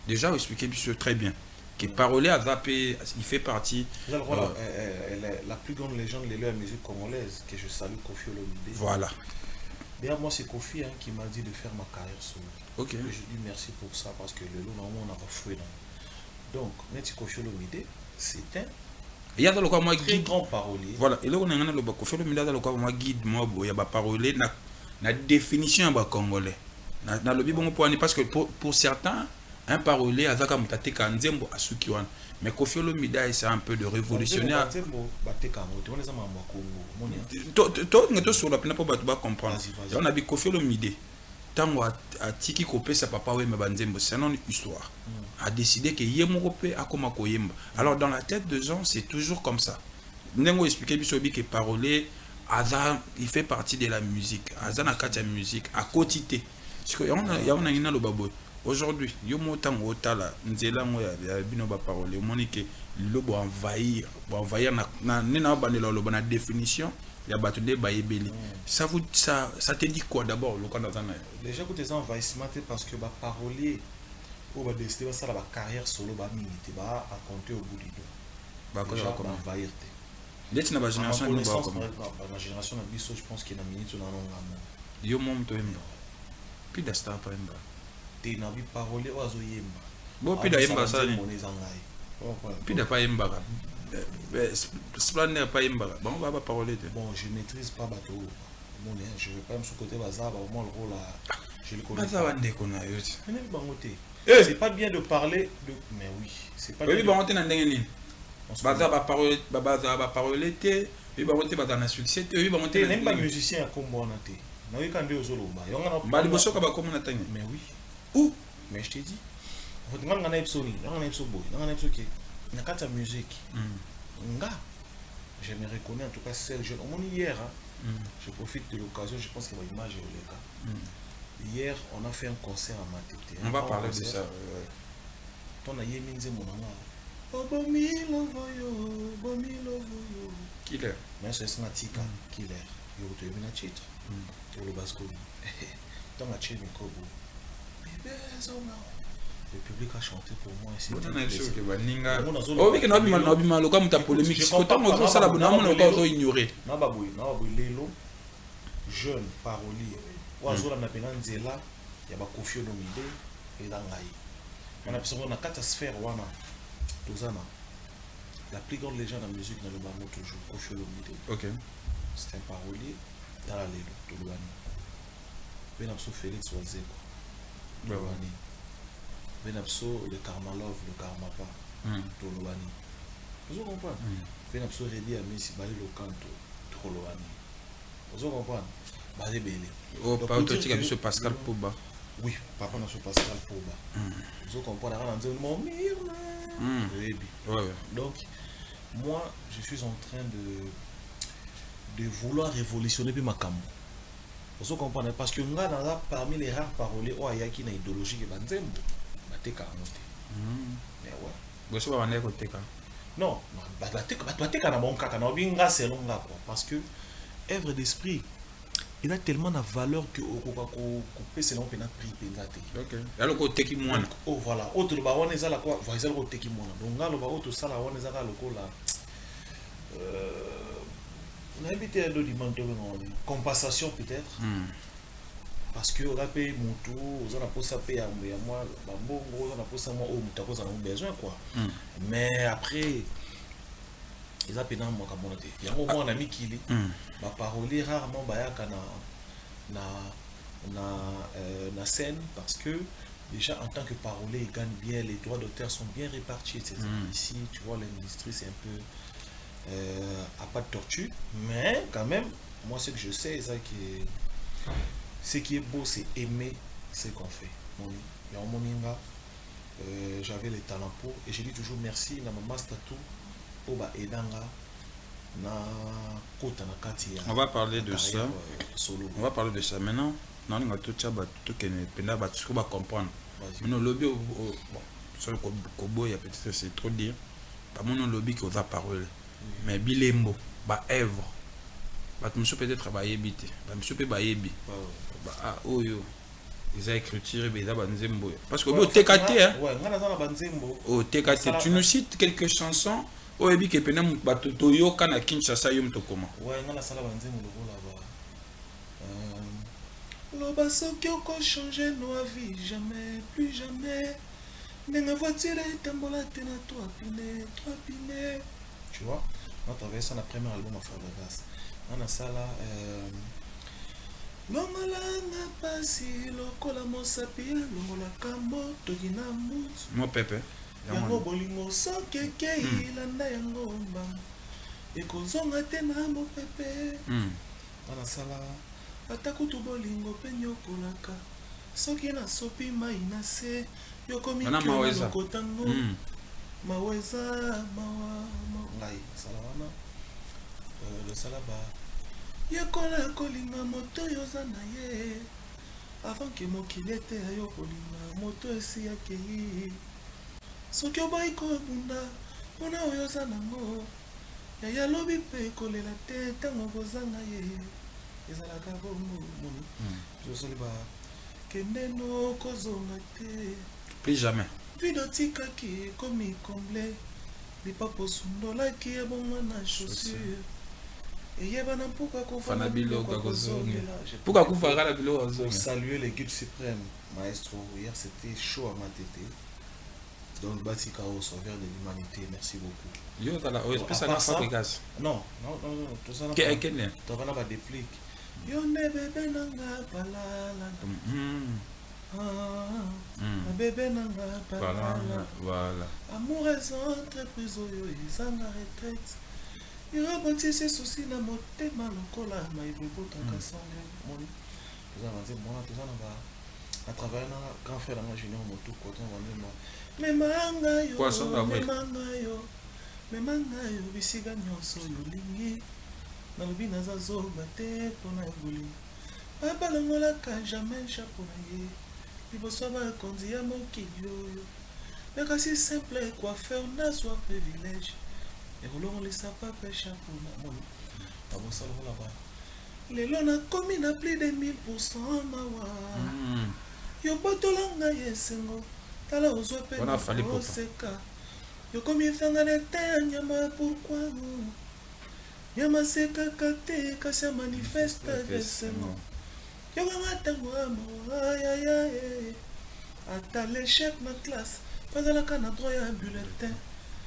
Déjà, vous expliquez très bien. Que parolier à Zapé, il fait partie. La plus grande légende de la musique congolaise, que je salue, Kofi Olomide. Voilà. D'ailleurs, moi, c'est Kofi qui m'a dit de faire ma carrière solo. Ok. Et je dis merci pour ça, parce que le lot, normalement, on a refoué. Donc, Neti Kofi Olomide, c'est un il y a dans moi très grand parolier. Voilà. Et là, on a un Kofi Olomide, dans le cas moi guide, moi, il y a un parolier, la définition de congolais. Dans le bon point, parce que pour certains, un parolier à Zaka Mutate Kanzembo à Sukiwan. Mais Kofi Olomide, c'est un peu de révolutionnaire. On a dit Kofi Olomide. Tant à Tiki Kopé, sa papa, oui, mais Banzembo, c'est une histoire. A décidé que Yemoropé a comme Koyemba. Alors, dans la tête de gens, c'est toujours comme ça. Nous expliqué que parolier, il fait partie de la musique. Azan a la musique, à quotité. Parce qu'il y a un babo. Aujourd'hui, il y a un otala, nzela ngoya bino ba parole, monique le bo envahir na définition, il y a battu des baïbeli. Ça te dit quoi d'abord le Canada? Déjà que tes envahissements parce que ba parolier ou ba décider ça la carrière solo ba minute ba à compter au bout du dos. Ba déjà ba envahir. Dès que na génération nous ba comme la génération na biso, je pense qu'il y a minute on en a. Yo mom to emba. Puis d'asta pas emba. Na bi parole oazo yemba bo pida yemba ça ni pida pas yemba splendeur pas yemba bon on va parler de bon je maîtrise pas bateau bon je vais pas me sous côté bazar au moins le rôle là je le connais bazar bande kona yo c'est pas bien de parler de mais oui c'est pas bien oui bon on na ndenge ni bazar ba parole bazar ba parole té oui bon on bazar na succès oui bon on même pas musicien à kombo na té na oui quand deux zoloba yonga na ba liboso ka ba komo na tanga mais oui. Où? Mais je t'ai dit, on a un épisode, on a un épisode, on a un épisode qui n'a qu'à ta musique. Je me reconnais en tout cas celle jeune. Au moins hier, je profite de l'occasion, je pense qu'il y a une image au cas. Hier, on a fait un concert à Matete. On va parler de ça. Ton aïe minze mon nama. Killer. Mais c'est un tika, killer. Il y a eu un titre. Pour le basco. Dans la chaîne, le public a chanté pour moi. Jeune parolier. Oazola na pena nzela ya ba Kofi Olomide et dangai. On a besoin na quatre sphères wana. Tozana. La plus grande légende de la musique dans le Bango toujours Kofi Olomide. OK. C'est un parolier dans la lelo Tolwani. Benapso Félix Wazeko. Tolobani. Benapso le Karmalov, le Karmapa. Tolobani. Vous comprenez? Benapso Redi Amisi, Bali le Canto. Tolobani. Vous comprenez? Bali Bélé. Oh, pas autotique avec M. Pascal Pouba. Oui, papa n'a Pascal Pouba. Vous comprenez? Mon mire. Donc, moi, je suis en train de vouloir révolutionner ma cambo. Vous comprenez? Parce que nous avons parmi les rares paroliers qui ont une idéologie qui est banzembo. Mais ouais. Vous savez côté non, parce que œuvre d'esprit, il a tellement de valeur que peut se l'on peut prix penate. OK. Alors côté qui moi. Oh voilà, autre ba on ezala quoi, voisin côté qui moi. Donc là le ba autre ça là on ezala lokola on a évité de demander compensation peut-être. Parce que on a payé mon tour, on a posé payer à moi, on a posé moi au mutako ça a besoin quoi. Mais après ils ont payé moi comme on a dit. Il y a un moment un ami qui dit ma parole rarement bayaka na scène parce que déjà en tant que parolier ils gagnent bien, les droits d'auteur sont bien répartis etc. Ici tu vois l'industrie c'est un peu à pas de tortue, mais quand même moi ce que je sais c'est que ce qui est beau c'est aimer ce qu'on fait. J'avais les talents pour et je dis toujours merci na ma master tout pour ba edanga na kota na kati. On va parler de ça solo. On va parler de ça maintenant. Non on va tout ça tout que penda ba tout va comprendre. Maintenant lobby bon sur le kobo il y a peut-être c'est trop dire. Pas mon lobby qui va parler. Mais bilembo ba œuvre ba monsieur peut-être ba yebité ba monsieur peut ba yebi ba oyo ils a écriture ba banzembo parce que au TKT hein ouais ngana za na banzembo au TKT tu nous cites quelques chansons au yebi que pena ba toyo kana Kinshasa yo mtokoma ouais ngana sala banzembo lokola ba loba soki oko changer nos vie jamais plus jamais ndenga voiture etambola tena toi pine tu vois on a traversé la première album à Fabregas on a ça là longolanga pasi lokola mosapi longola kambo tokina mutu mo pepe yango bolingo sokeke ilanda yango mba ekozonga te na mopepe on a ça là ata kutu bolingo pe nyokolaka soki na sopi mai na se yokomi kotango maweza ngai salawana le salaba yekola kolinga moto yoza na ye avant que mokili ete ayo kolinga moto esi akei soki obai kobunda mpona oyo oza nango yaya lobi mpe kolela te ntango kozanga ye ezalaka bongo moni josoli ba kendeno kozonga te plus jamais video tikaki komi comble lipapo sundolaki ebongo na chaussure eyebana mpuka kofana biloko kozongela mpuka kufakala biloko kozongela. Saluer les guides suprêmes maestro hier c'était chaud à ma tête donc Batika au sauveur de l'humanité merci beaucoup yo tala o espèce na Fabregas non tout ça quel tu vas na ba déplique yo ne bébé nanga balala bébé nanga balala voilà amour est entreprise oyo izanga retraite irobotisi souci na motema lokola maibobotaka sange moni toza na nzembo wana toza na ba à travers na grand frère na junior motu koto wanema memanga yo bisika nyonso yolingi nalobi naza zoba te mpona bolingo babalongolaka jamais chapo na ye liboso bakonzi ya mokili oyo me kasi simple coiffeur nazwa privilège ekolongolisa pape chapo na moni abosalokola ba lelo nakomi na plus de 1000% mawa yobotolanga yesengo tala ozwa pe oseka yokomi efangana te ya nyama pourquoi nyama sekaka te kasi ya manifeste yesengo yokanga ntango ya mawa ata l'échec na classe bazalaka na droit ya bulletin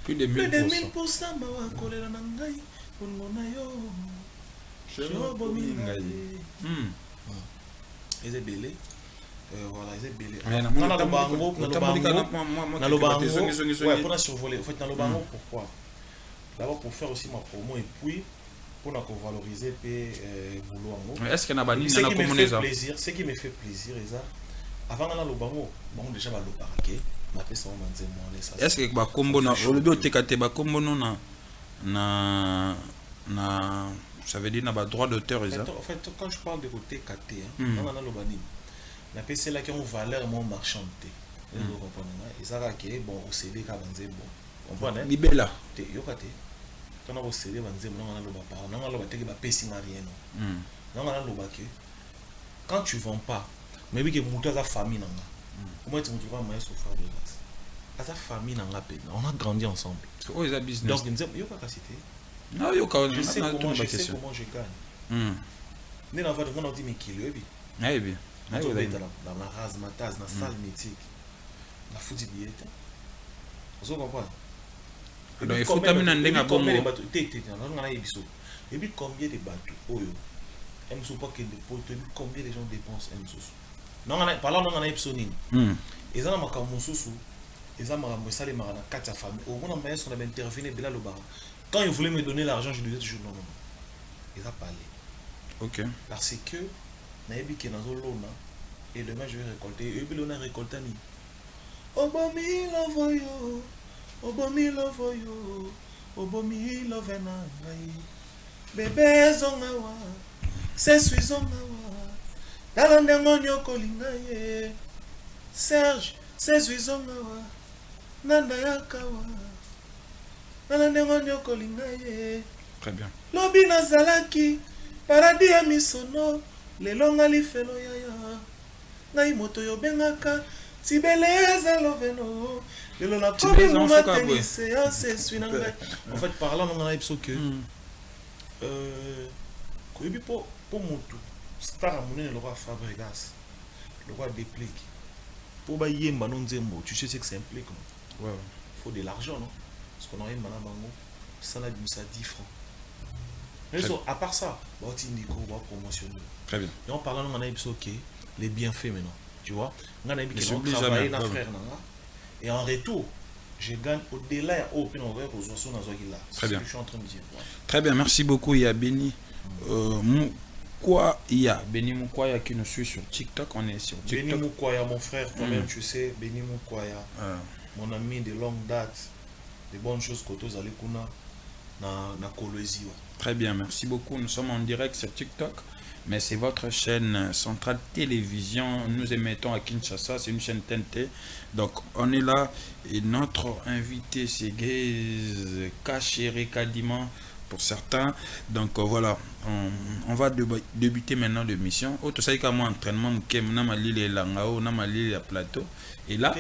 plus de 1000% mawa kolela na ngai bolingo na yo bomi ngai ils est belé. Voilà, ils est belé. Mais Dans le bango, ouais, pour la survoler. En fait, dans le bango, pourquoi? D'abord pour faire aussi ma promo et puis pour la valoriser le boulot. Est-ce qu'il y a un ce qui me fait plaisir, ce qui me fait plaisir, avant dans le bango, bon déjà le paraquet, ma fait ça on est-ce que ba combo na olobi otekate ba combo na na ça veut dire na ba droit d'auteur ça. En fait, quand je parle de côté KT, on a le banime. La PC là qui ont valeur mon marchandé. Vous comprenez? Et ça que bon au CD ka banze bon. Comprenez? Libela. Te yokate. Quand on a au CD banze on a le ba par. On a le ba te ba PC na rien non. On a le ba que quand tu vends pas, mais oui que muta za famille nanga. Comment tu vas maïs au faire de là? Sa famille nanga pe. On a grandi ensemble. Oh, ils a business. Donc il yokata cité. Non, yo je sais comment je gagne. Né dans votre on dit mais qui le bi. Ah bien. Dans la razmataz, dans la salle mythique, la foot billet. Vous comprenez? Donc il faut terminer en denga bon. Et puis combien de bateaux? Oh yo. Aime pas que des potes, combien de gens dépensent aime sous. Non parlant dans un épisode. Et ça m'a comme sous. Et ça m'a ça les marana quatre famille. Au moins on m'a son intervenir là le bar. Quand il voulait me donner l'argent, je lui disais toujours non. Et ça parlait. OK. Parce que nayebi ke nazo lona et demain je vais récolter et puis l'on a récolté ni obomi lovoyo obomi lovoyo obomi lovena ngai bébé zongawa c'est suis zongawa talande ngonyo kolinga ye Serge c'est suis zongawa nanda yakawa talande ngonyo kolinga ye. Très bien. Lobi nazalaki paradis ya misono lelo ngali felo yaya ngai moto yo bengaka tibeleza loveno lelo na komo mateni séance suina ngai. En fait parlant on a ipso que koyebi po moto star monene le roi Fabregas le roi déplique pour ba yemba non nzembo tu sais ce que ça implique. Ouais. Faut de l'argent non parce qu'on a yemba na bango ça n'a dû ça 10 francs. Mais à part ça, va promotionner. Très bien. Et en parlant, on a les bienfaits maintenant. Tu vois, on a travaillé dans frère. Et en retour, je gagne au-delà au plus on va aux oiseaux dans là. Très bien. Je suis en train de dire. Très bien, merci beaucoup. Il y a Béni Moukwaya. Béni Moukwaya qui nous suit sur TikTok. On est sur TikTok. Béni Moukwaya, mon frère, toi-même, tu sais, Béni Moukwaya, mon ami de longue date, des bonnes choses que tu as allé na Kolwezi. Très bien, merci beaucoup. Nous sommes en direct sur TikTok, mais c'est votre chaîne Centrale Télévision. Nous émettons à Kinshasa, c'est une chaîne TNT. Donc on est là et notre invité c'est Gaze Kachere Kadima pour certains. Donc voilà, on va débuter maintenant l'émission. Tout ça, il y a un entraînement, plateau. Et là,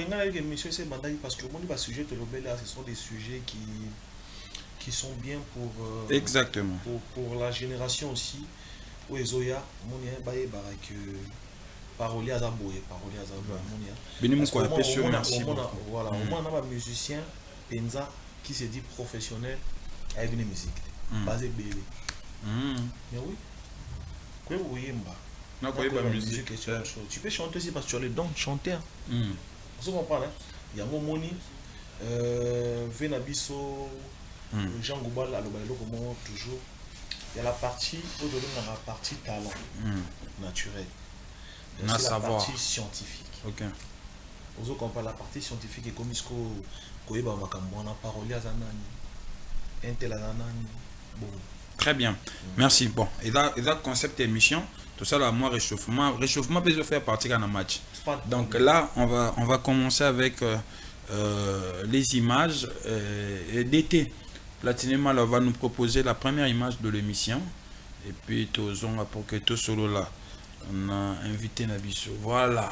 parce que le sujet ce sont des sujets qui sont bien pour exactement pour la génération aussi où Ezoya monia baye barak parolier azaboye monia merci voilà au moins on a un musicien penza qui se dit professionnel avec une musique basé belé mais oui quoi oyemba na quoi ba musique tu peux chanter aussi parce que tu as le don de chanter vous comprenez il y a un moni Venabiso Jean Goubal a comment toujours il y a la partie au-delà de la partie talent naturel, la partie scientifique. OK. Vous comprenez la partie scientifique et comme isko koyeba makambo na parole ya zanani intel zanani bon. Très bien. Merci. Bon, et là concept émission tout ça là moi réchauffement peut se faire partie dans un match. Donc là on va commencer avec les images d'été. Platinum va nous proposer la première image de l'émission et puis Tozon pour que tout solo là on a invité Nabiso. Voilà.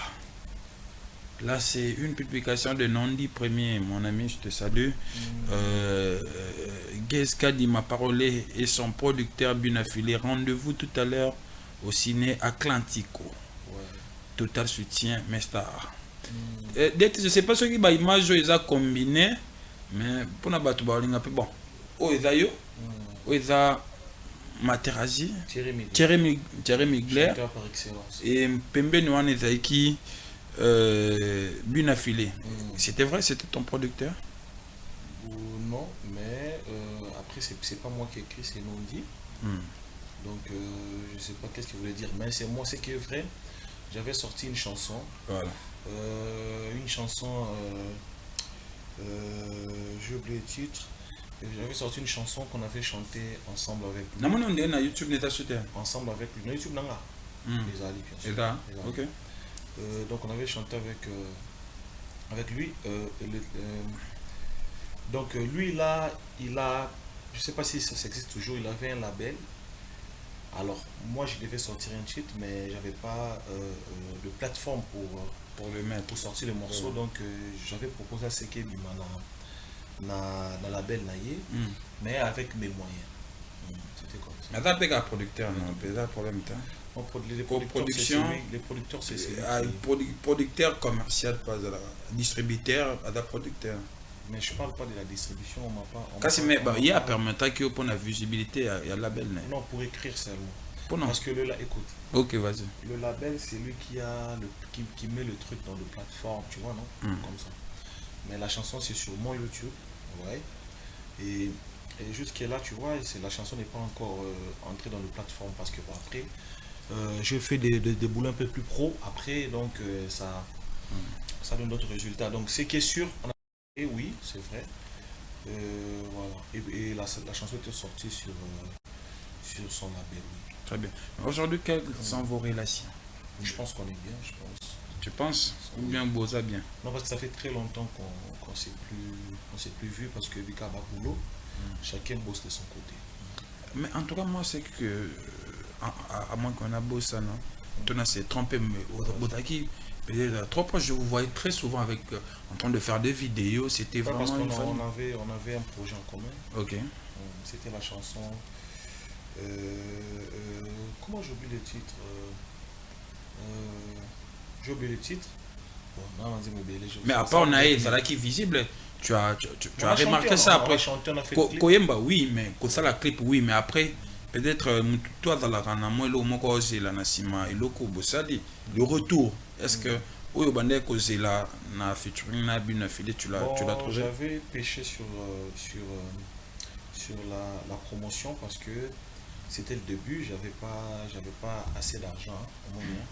Là c'est une publication de Nandi Premier, mon ami, je te salue. Gaze Kadima parole et son producteur Bunafilé. Rendez-vous tout à l'heure au ciné Atlantico. Total soutien Mestar. Je ne sais pas ce qui va image ils ont combiné mais pour na batu ba linga pe bon o eza yo o eza Materazzi, Thierry Mugler. Thierry Mugler, Chanteur par excellence. et pembeni wana ezalaki Bunafile. C'était vrai, c'était ton producteur? Non, mais après, c'est pas moi qui ai écrit, c'est Nondi. Donc, je sais pas qu'est-ce qu'il voulait dire, mais c'est moi, ce qui est vrai. J'avais sorti une chanson. Voilà. Une chanson, j'ai oublié le titre. J'avais sorti une chanson qu'on avait chantée ensemble avec lui. Non, on est sur YouTube, n'est-ce pas? Ensemble avec lui. Non, YouTube, non, les Ali, bien sûr. Et là, ok. Donc, on avait chanté avec lui. Donc, lui, là, je sais pas si ça existe toujours, il avait un label. Alors, moi, je devais sortir un titre, mais j'avais pas de plateforme Pour le mettre. pour sortir le morceau. Donc, j'avais proposé à Seke Bimana dans la belle naïe, mais avec mes moyens. C'était comme ça. Mais t'as pas un producteur, non? Pas de problème, Les producteurs, c'est producteur commercial, pas de la distributeur, à la producteur. mais je parle pas de la distribution, on m'a pas. Il y a permettant qu'il y ait la visibilité à la label. Non, pour écrire seulement. Pour non. Parce que écoute. Ok, vas-y. Le label, c'est lui qui met le truc dans les plateformes, tu vois, non? Comme ça. Mais la chanson, c'est sur mon YouTube, ouais. Et jusqu'à là, tu vois, la chanson n'est pas encore entrée dans les plateformes parce que après, je fais des boulots un peu plus pro. Après, donc, ça donne d'autres résultats. Donc, ce qui est sûr, oui, c'est vrai. Voilà. Et la chanson était sortie sur son label, oui. Très bien. Aujourd'hui, quelles sont vos relations? Je pense qu'on est bien, je pense. Tu penses? Ou bien Boza bien? Non, parce que ça fait très longtemps qu'on s'est plus vu parce que Vika Baboulot, chacun bosse de son côté. Mais en tout cas, moi, c'est que, à moins qu'on a bossé, non? On s'est trompé, mais Botaki, peut-être trop proche, je vous voyais très souvent avec, en train de faire des vidéos, c'était vraiment parce une qu'on avait un projet en commun. Ok. C'était la chanson. Comment j'oublie le titre? J'ai oublié le titre. Bon, non, mais après, on a été qui visible. Tu as remarqué ça après. On a fait le clip. Koyemba, oui, mais ça la clip, oui, mais après, peut-être, toi, dans la rana, le retour, est-ce que, oui, na featuring na Bunafile, tu l'as trouvé? J'avais pêché sur la promotion parce que c'était le début, j'avais pas assez d'argent au moment.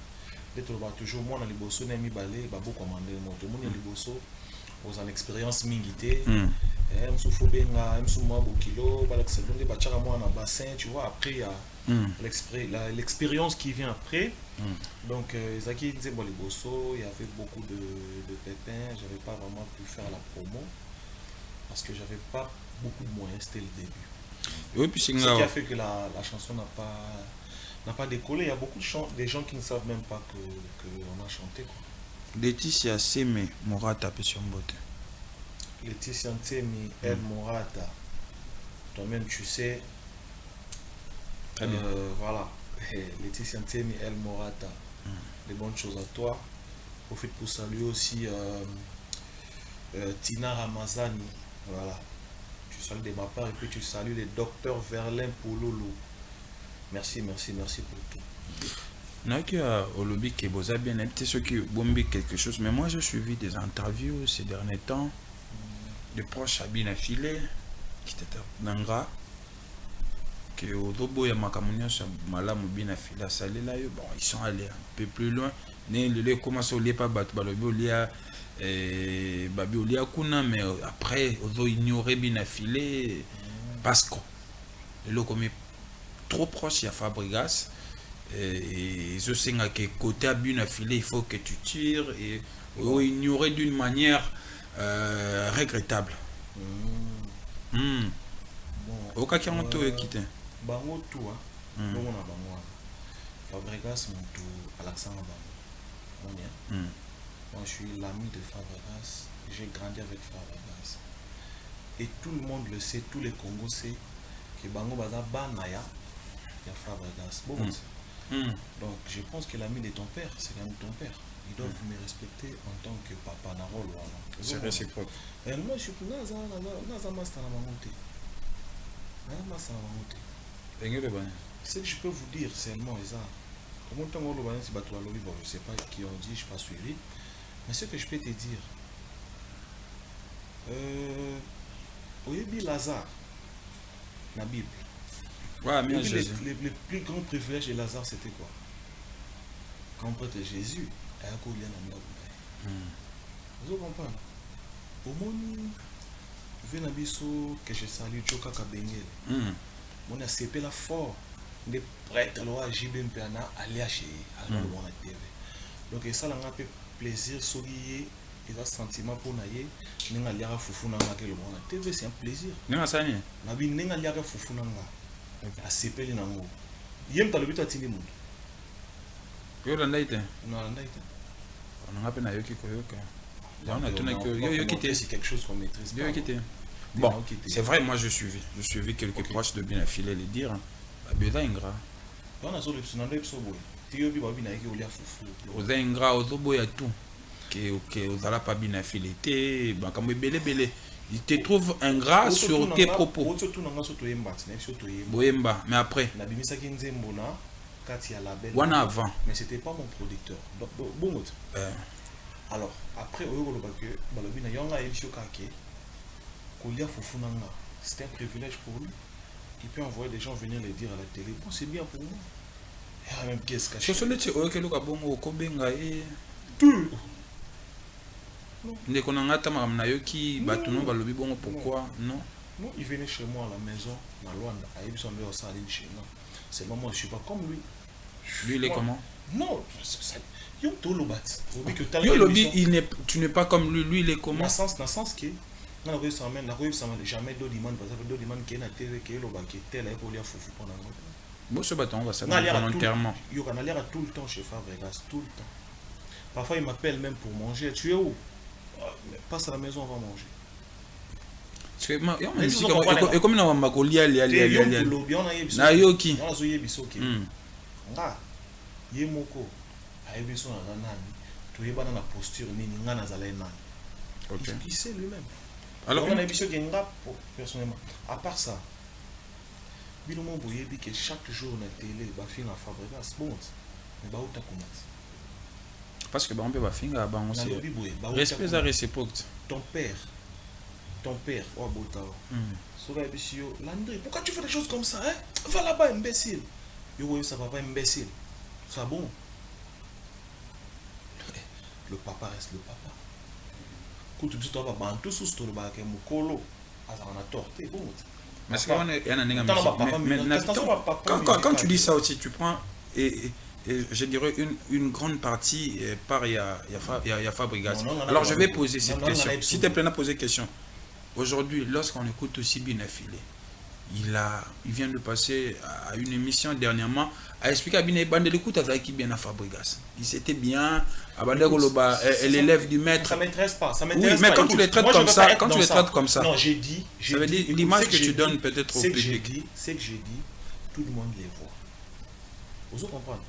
Toujours moi dans les bossos n'aimi balé babo commandé moi tout le monde les bossos aux en expérience mingité m'souffo benga m'souma bokilo balak sebonde bachara moi en bassin, tu vois. Après il y a l'expérience qui vient après. Donc Zaki disait bon les bossos, il y avait beaucoup de pépins, j'avais pas vraiment pu faire la promo parce que j'avais pas beaucoup de moyens, c'était le début. Oui, puis ce qui a fait que la chanson n'a pas décollé. Il y a beaucoup des gens qui ne savent même pas qu'on a chanté, quoi. Laetitia Seme Morata Pesombote. Laetitia Seme El Morata. Toi-même tu sais. Très bien. Voilà. Laetitia Seme El Morata. Les bonnes choses à toi. Profite pour saluer aussi Tina Ramazani. Voilà. Tu salues de ma part et puis tu salues les docteurs Verlin Pouloulou. Merci pour tout. Non, au lobby qui est bien, peut-être ceux qui bombent quelque chose, mais moi j'ai suivi des interviews ces derniers temps de proches à Binafile, qui étaient Nanga, que au Dobo et Makamunio sont malades à Binafile, à Salé là, bon, ils sont allés un peu plus loin. Les commencent à pas battre Balobi, Babi Olia Kuna, mais après, ils ignoraient Binafile parce que le commis trop proche, il y a Fabregas. Et je sais que côté à Bunafile, il faut que tu tires et ignorer d'une manière regrettable. Au cas qui ont tout quitté. Bango tout, hein. Fabregas, mon tout, Alexandre Bango. Moi, je suis l'ami de Fabregas. J'ai grandi avec Fabregas. Et tout le monde le sait, tous les Congos savent que Bango Baza Banaya, il y a Fabregas. Bon, donc, je pense que l'ami de ton père, c'est l'ami de ton père. Ils doivent me respecter en tant que papa Narol. C'est réciproque. Et moi, je suis pour Naza Master. Ce que je peux vous dire seulement, ça. Comment tant que le si bateau lobby, bon, je sais pas qui ont dit, je n'ai pas suivi. Mais ce que je peux te dire, oui, Lazare, la Bible. Ouais, mais le plus grand privilège de Lazare, c'était quoi? Quand prêtre Jésus a accueilli un homme. Vous comprenez? Au monde, que je salue Joka Kabenyele. On a cépé la fort. Des prêtres, alors JB Mpana, aller acheter à le monde TV. Donc, ça, on a fait plaisir, sourire, et un sentiment pour naïe. N'enga liara fufu nanga que le monde TV, c'est un plaisir. N'enga ça ni. Nabi n'enga liara fufu nanga. A cépé les nango. Yem ta le but à tini monde. Yo landa ite. Non, landa ite. On a peine à yoki koyoka. C'est quelque chose qu'on maîtrise pas. Bon, c'est vrai, moi je suivis quelques proches de bien affilés les dire. Beda ingra. Oza ingra, ozoboya tout. Que ozala pas bien affilé, bakambo belé. Il te trouve ingrat sur tes propos. Boyemba, mais après. Wana avant. Mais c'était pas mon producteur. Bon. Alors, après, c'est un privilège pour lui. Il peut envoyer des gens venir les dire à la télé. Bon, c'est bien pour moi. Il y a même pièce cachée. Tout. Pourquoi non? Non, il venait chez moi à la maison, à Luanda, à Ibisombe au Saline chez moi. C'est moi, je ne suis pas comme lui. Lui, il est comment? Non, tu n'es pas comme lui, lui il est comment? Dans le sens que jamais d'autres demandes, parce que d'autres demandes qui est na TV, qui est le banquier, tel est pour lui à foufou pendant longtemps. Bon, ce bâton, on va s'amuser volontairement. Il y a l'air tout le temps chez Fabregas, tout le temps. Parfois, il m'appelle même pour manger. Tu es où? Passe à la maison, on va manger. Et comme on va coller, Nayoki. Yemoko, Aïbeson à Nanani, tu es dans la posture, il sait lui-même. Alors, on a émission qui est personnellement. À part ça, Bilomo Boyebi que chaque jour on a télé, bah fin à Fabregas, bon, mais bah où t'as commencé? Parce que bah on peut bah finir bah on sait. Respect à réciproque. Ton père, oh Botao. Sora Ebisio, Landry, pourquoi tu fais des choses comme ça, hein? Va là-bas, imbécile. Yo, oui, ça va pas imbécile. Ça bon. Le papa reste le papa. Quand tu dis toi, bantu sous le bac et mukolo, on a torté. Bon. Mais c'est quand tu dis ça aussi, tu prends et je dirais une grande partie par il y a Fabregas. Alors je vais poser cette question. Si tu es plein à poser question. Aujourd'hui, lorsqu'on écoute aussi bien affilé, il vient de passer à une émission dernièrement à expliquer à bien bande l'écoute avec qui bien à Fabregas. Il s'était bien à Bandegoloba, l'élève du maître. Ça m'intéresse pas. Oui, mais quand tu les traites comme ça, non, j'ai dit, ça veut dire l'image que tu donnes peut-être au public. C'est que j'ai dit, tout le monde les voit. Vous comprenez?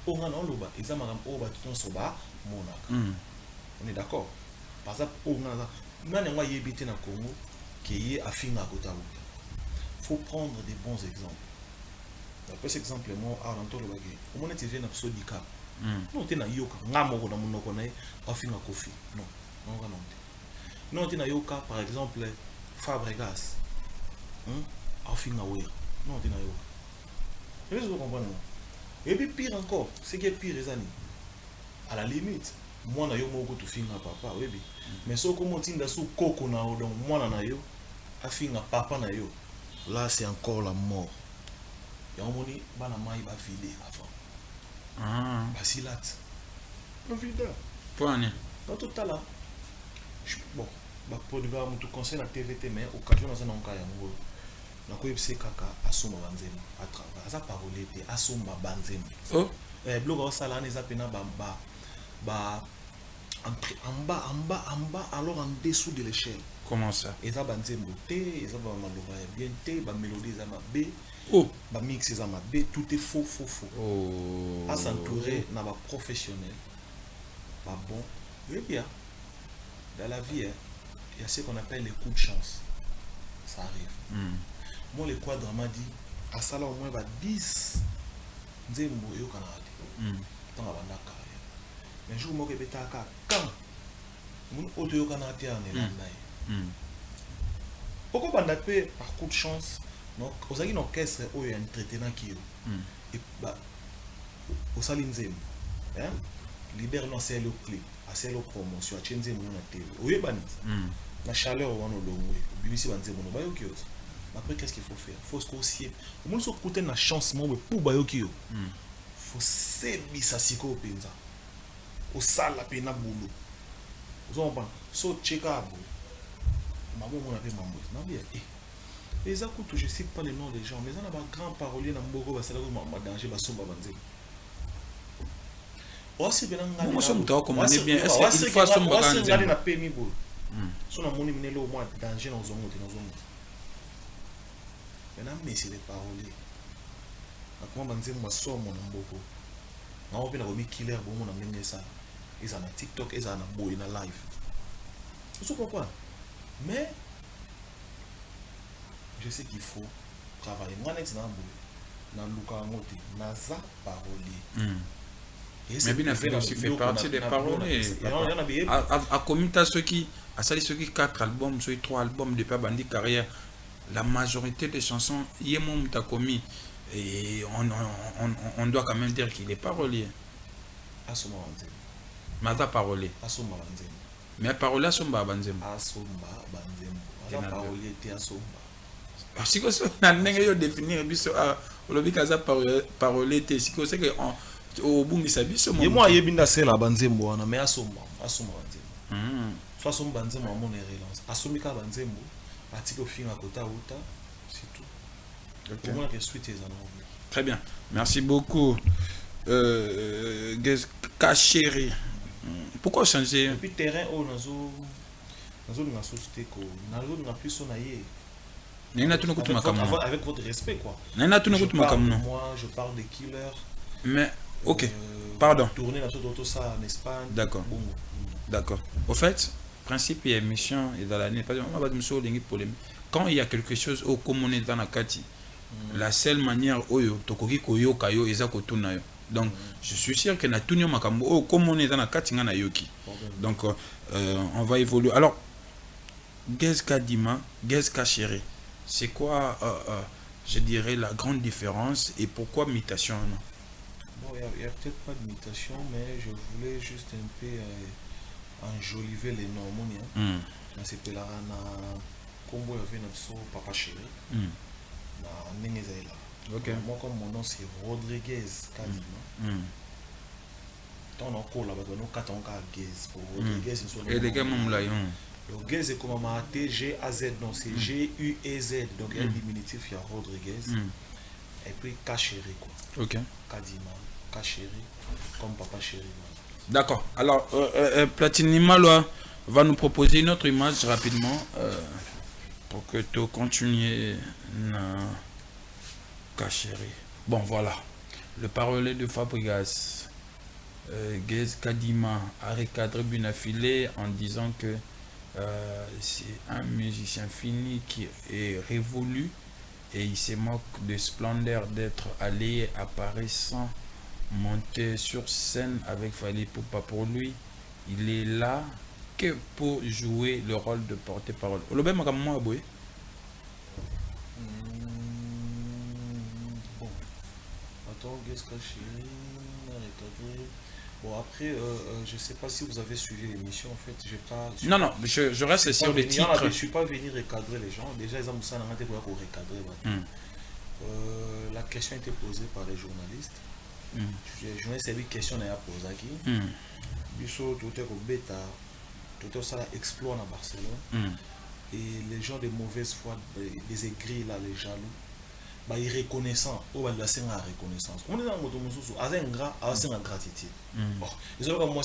On est d'accord. Par exemple, il faut prendre des bons exemples. Après cet exemple, moi, à l'entour de la guerre, au moment où tu viens à Sodika, non, tu es na yoka, n'amoko na monoko na afinga kofi. Non, non, non. Non, tu es na yoka, par exemple, Fabregas, afinga weir. Non, tu es na yoka. Et vous comprenez? Et puis pire encore, ce qui est pire, les amis, à la limite, moi, na yo moko tu finga papa, oui, mais ce comment tu as sous coco na donc moi na yo, afinga papa na yo, là c'est encore la mort. Et on moni bana mai ba vide avant. Basilat. Le vide. Point. Dans tout là. Bon, ba pour de voir tout conseil na TVT mais occasion na nka ya ngo. Na ko yebse kaka asoma banzema à travers ça parole était asoma banzema. Oh. Blog au sala na zapena ba en bas, alors en dessous de l'échelle. Comment ça? Et ça, c'est beauté, et ça va bien, ba mélodie, ça ma B, ba mix, ça ma B, tout est faux. Oh. À s'entourer, n'a pas professionnel, pas bon. Et bien, dans la vie, il y a ce qu'on appelle les coups de chance. Ça arrive. Moi, les quadres m'a dit, asala au moins 10 nzembo eyokana te ntango abanda carrière mais jour moko ebetaka quand moni oyo toyokana te anelanda ye okobanda mpe par coup de chance ozalaki na orchestre oyo entretenaki yo osali nzembo leader no asali clip asali promotion atie nzembo no na tv oyebani na chaleur wana olongwe obimisi banzembo no bayoki yo après qu'est-ce qu'il faut faire faut se conseiller au moins so côté na chance mo pour bayoki yo faut sebisa siko penza osala pe na boulot ozomba so cheka abo mabo mona pe mambo na bien les akutu je sais pas les noms des gens mais on a un grand parolier na mboko basala ko ma danger basomba banzembo aussi bien ngani moi sommes toi commander bien est-ce qu'il faut somba banzembo ngani na pemi bo so na moni minelo au moins danger na zongo te na zongo maintenant mais c'est les paroliers comment banzembo basomo na mboko na ope na ko mi killer bo mona ndenge ça ils en a TikTok ils en a boy na live tu comprends mais je sais qu'il faut travailler moi net na boy na luka ngote naza parolier mais bien aussi fait partie des paroliers à comita ceux qui a sali ceux qui 4 albums ceux 3 albums depuis bandi carrière la majorité des chansons yemom ta commis et on doit quand même dire qu'il est parolier asoma banzembo maza parolier asoma banzembo mais parolier asomba banzembo ala parolier te asomba parce que ça na ndenge yo définir biso olobi kaza parolier te siko c'est que au bungisa biso ye moi yebinda sela banzembo wana mais asoma banzembo soit asomba banzembo mon relance asomika banzembo atiko finga kota uta c'est tout. Okay. Pour moi, très bien, merci beaucoup. Chéri. Pourquoi changer? Et puis terrain où nous société avec votre respect quoi. Moi je parle de killer. Mais ok, pardon. Tourner dans tout ça en Espagne. D'accord. Bon. D'accord. Au fait, principe et émission et dans l'année, quand il y a quelque chose au commun dans la kati. La seule manière oyo tokoki koyoka yo eza kotuna yo donc je suis sûr que na tunyo makambo o comme on est dans la katinga na yoki donc on va évoluer alors Gez Kadima Gez Chéri c'est quoi je dirais la grande différence et pourquoi mutation non? Bon il y a peut-être pas de mutation mais je voulais juste un peu enjoliver les noms on s'appelle na combo avec notre papa Chéri okay. Moi comme mon nom c'est Rodriguez Kadima. Ton nom colle là-bas nous quatre on Gez pour Rodriguez et les gars même là le Gez est comme ma T G A Z donc c'est G U E Z donc il y a un diminutif il y a Rodriguez et puis Chéri quoi. OK. Kadima Chéri comme papa Chéri. D'accord. Alors Platinima là va nous proposer une autre image rapidement pour que tu continues na Chéri. Bon voilà, le parolier de Fabregas, Gez Kadima a recadré Bunafilé en disant que c'est un musicien fini qui est révolu et il se moque de splendeur d'être allé à Paris sans monter sur scène avec Fally Ipupa. Pour lui, il est là que pour jouer le rôle de porte-parole. Bon, attends, Gez Chéri, bon après, je sais pas si vous avez suivi l'émission en fait, j'ai pas. Non, je reste sur les titres. Je suis pas venu recadrer les gens. Déjà ils ont ça dans pour recadrer. La question a été posée par les journalistes. Les journalistes avaient une question à poser qui. Biso tout est au bêta. Tout ça exploit à Barcelone et les gens de mauvaise foi, les aigris là, les jaloux, bah irreconnaissants, oh bah la c'est la reconnaissance. On est dans le mot de c'est une gratitude. Bon, ils ont comme moi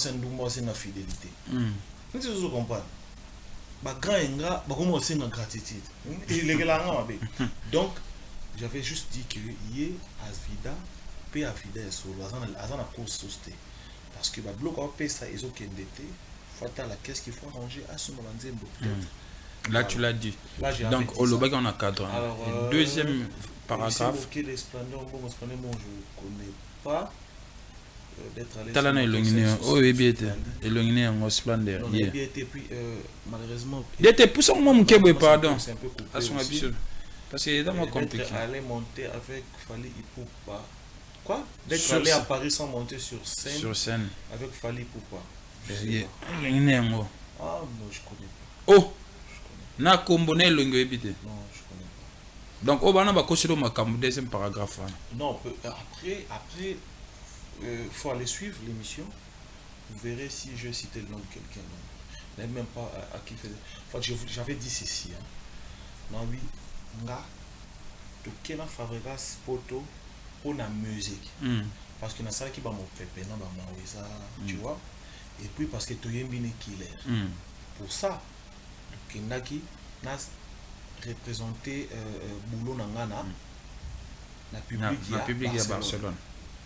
c'est une fidélité. Vous vous comprenez? Bah grand ingrat, bah comment c'est une gratitude. Donc j'avais juste dit que hier Asvida, paix Avida et solo, azana course sauté parce que bah bloc au ça ils ont qu'endetté. Qu'est-ce qu'il faut ranger à ce moment peut-être. Là tu l'as dit. Donc au Lobag on a cadre. Deuxième paragraphe. Quel Esplendeur, bon, Esplendeur, moi je connais pas. D'être allé Tala na elongine o ebiete elongine en Splendeur non hier et puis malheureusement d'être poussant moi mon kebo pardon c'est un peu coupé à son aussi. absolu parce que dans moi compliqué aller monter avec Fally Ipupa quoi d'être Sur allé à scène. Paris sans monter sur scène sur scène avec Fally Ipupa elongine ngo ah non je connais pas oh je connais na kombo na elongo ebite pas non je connais pas donc au bana ba kosilo makambo deuxième paragraphe wana. non après faut aller suivre l'émission. Vous verrez si je citais le nom de quelqu'un. Non. Même pas à qui faisait. Enfin, j'avais dit ceci. Hein. Non, oui, nga, to kena Fabregas poto pour la musique. Parce que na sala qui va mon pépé, na ba maweza, tu vois. Et puis parce que to yembine killer. Pour ça, kenaki na représenté boulot na ngana na public à Barcelone.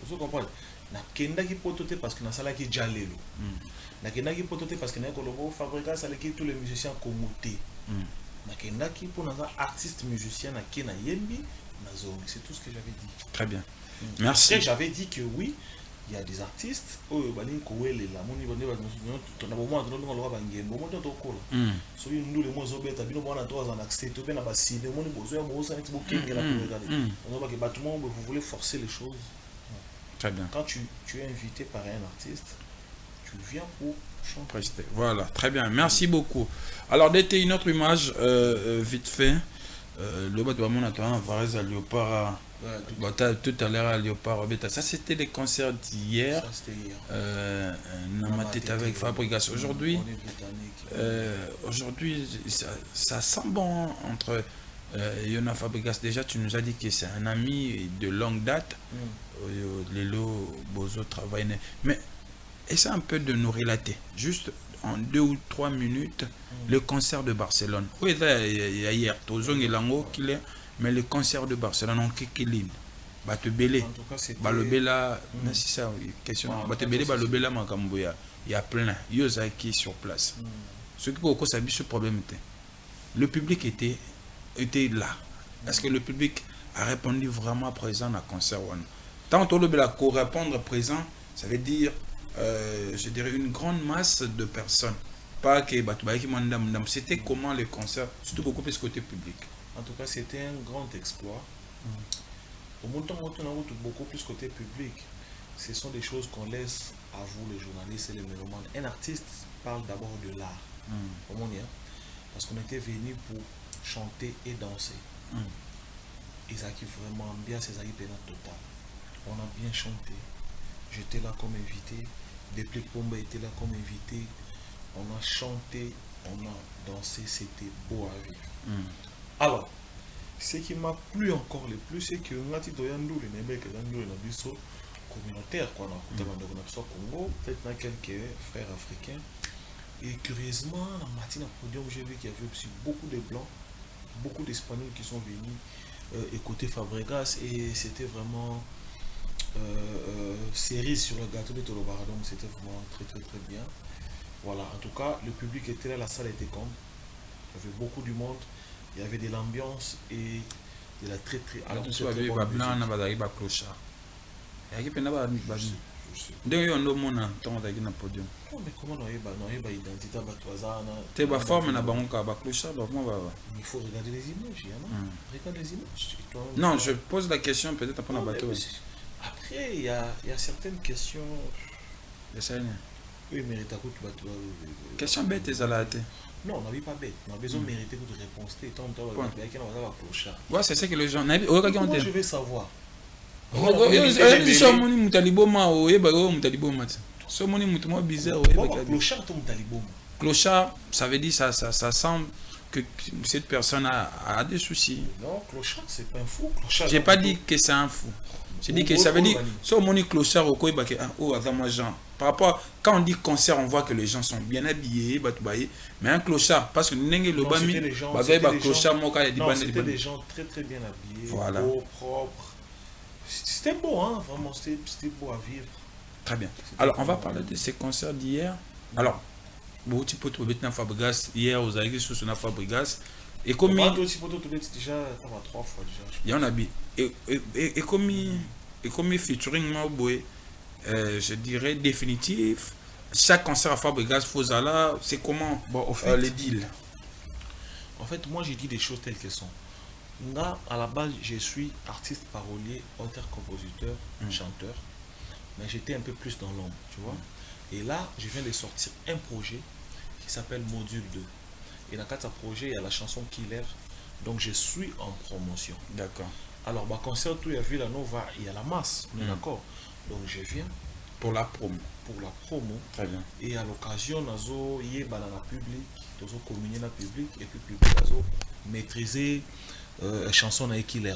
Vous comprenez? Na kendaki potote parce que na sala ki jalelo. Na kendaki potote parce que na kolobo Fabregas aleki tous les musiciens commutés. Na kendaki pour na artiste musicien na kena yembi na zongi, c'est tout ce que j'avais dit. Très bien. Merci. Après j'avais dit que oui, il y a des artistes bali ko wele la moni bande ba to na bomo to lo ba ngembo mo to kola. So you ndule mo zo beta bino bona to en accès to bena ba sine moni bozo ya mo sa nti bo kengela pour regarder. On va que bâtiment vous voulez forcer les choses. Très bien. Quand tu es invité par un artiste, tu viens pour chanter. Voilà, très bien. Merci beaucoup. Alors, d'été une autre image, vite fait. Le bâtiment a Varese à Léopard. Tout à l'heure à Léopard. Ça, c'était les concerts d'hier. Ça, c'était hier. Namatet avec Fabregas. Aujourd'hui, ça sent bon entre Yona Fabregas. Déjà, tu nous as dit que c'est un ami de longue date. Lelo Bozo travaille. Mais essaie un peu de nous relater, juste en 2 ou 3 minutes, le concert de Barcelone. Oui, il y a hier, Tozong et Lango, mais le concert de Barcelone, en Kékéline. Batebele, Balobela, c'est ça, question. Batebele, Balobela, Makamboya, il y a plein. Yosa qui est sur place. Ce qui pourquoi ça a ce problème était. Le public était là. Est-ce que le public a répondu vraiment présent à concert? Tant que le répondre présent, ça veut dire, je dirais, une grande masse de personnes. Pas que c'était comment le concert, surtout beaucoup plus côté public. En tout cas, c'était un grand exploit. Au montant, beaucoup plus côté public. Ce sont des choses qu'on laisse à vous, les journalistes et les mélomanes. Un artiste parle d'abord de l'art. Parce qu'on était venu pour chanter et danser. Et ça qui vraiment bien, c'est ça qui est total. On a bien chanté. J'étais là comme invité. Depuis Pomba était là comme invité. On a chanté, on a dansé, c'était beau à vivre. Alors, ce qui m'a plu encore le plus, c'est que nous avons communautaire, quoi. Congo, peut-être quelques frères africains. Et curieusement, dans le matin, j'ai vu qu'il y avait aussi beaucoup de blancs, beaucoup d'Espagnols qui sont venus écouter Fabregas. Et c'était vraiment cerise sur le gâteau de Tolobara, donc c'était vraiment très très très bien. Voilà, en tout cas, le public était là, la salle était comme. Il y avait beaucoup du monde, il y avait de l'ambiance et de la très très bonne musique. Ndio yo ndo mona ntongo taki na podium. Oh mais comment on a identité batouazana. Te ba forme na bango ka ba clochard ba comment ba. Il faut regarder les images, non? Regarde les images. Non, je pose la question peut-être après na bateau. Après il y a certaines questions. Ça ne. Oui, mais ta coûte bateau. Question bête ezalate. Non, on n'avait pas bête. On a besoin de mériter de réponse. Tant on va clochard. Ouais, c'est ça que les gens. Moi je vais savoir. Clochard, ça veut dire ça semble que cette personne a des soucis. Non, clochard, c'est pas un fou. J'ai pas dit que c'est un fou. J'ai dit que ça veut dire, si on dit clochard, par rapport, quand on dit concert, on voit que les gens sont bien habillés, mais un clochard, parce que c'était des gens très très bien habillés, voilà. Beaux, propres. C'était beau, hein, vraiment, c'était beau à vivre. Très bien. Alors, on va parler de ces concerts d'hier. Alors, Fabregas, hier, aux Aïgis, sous Fabregas, Et comme Moi, aussi, pour tout déjà, ça va 3 fois déjà. il y en a bi et comme featuring moi boy je dirais définitif chaque concert à Fabregas Fozala c'est comment Bon, au fait, les deals. en fait, moi, j'ai dit des choses telles qu'elles sont. Là, à la base, je suis artiste parolier, auteur, compositeur, chanteur. Mais j'étais un peu plus dans l'ombre, tu vois. Et là, je viens de sortir un projet qui s'appelle Module 2. Et dans ce projet, il y a la chanson Killer. Donc, je suis en promotion. D'accord. Alors, bah, concert, tout, il y a Villa Nova, il y a la masse, on est d'accord. Donc, je viens Pour la promo. pour la promo. Très bien. Et à l'occasion, nazo yeba dans la public, nazo communier dans le public, et puis public nazo maîtriser chanson na Killer.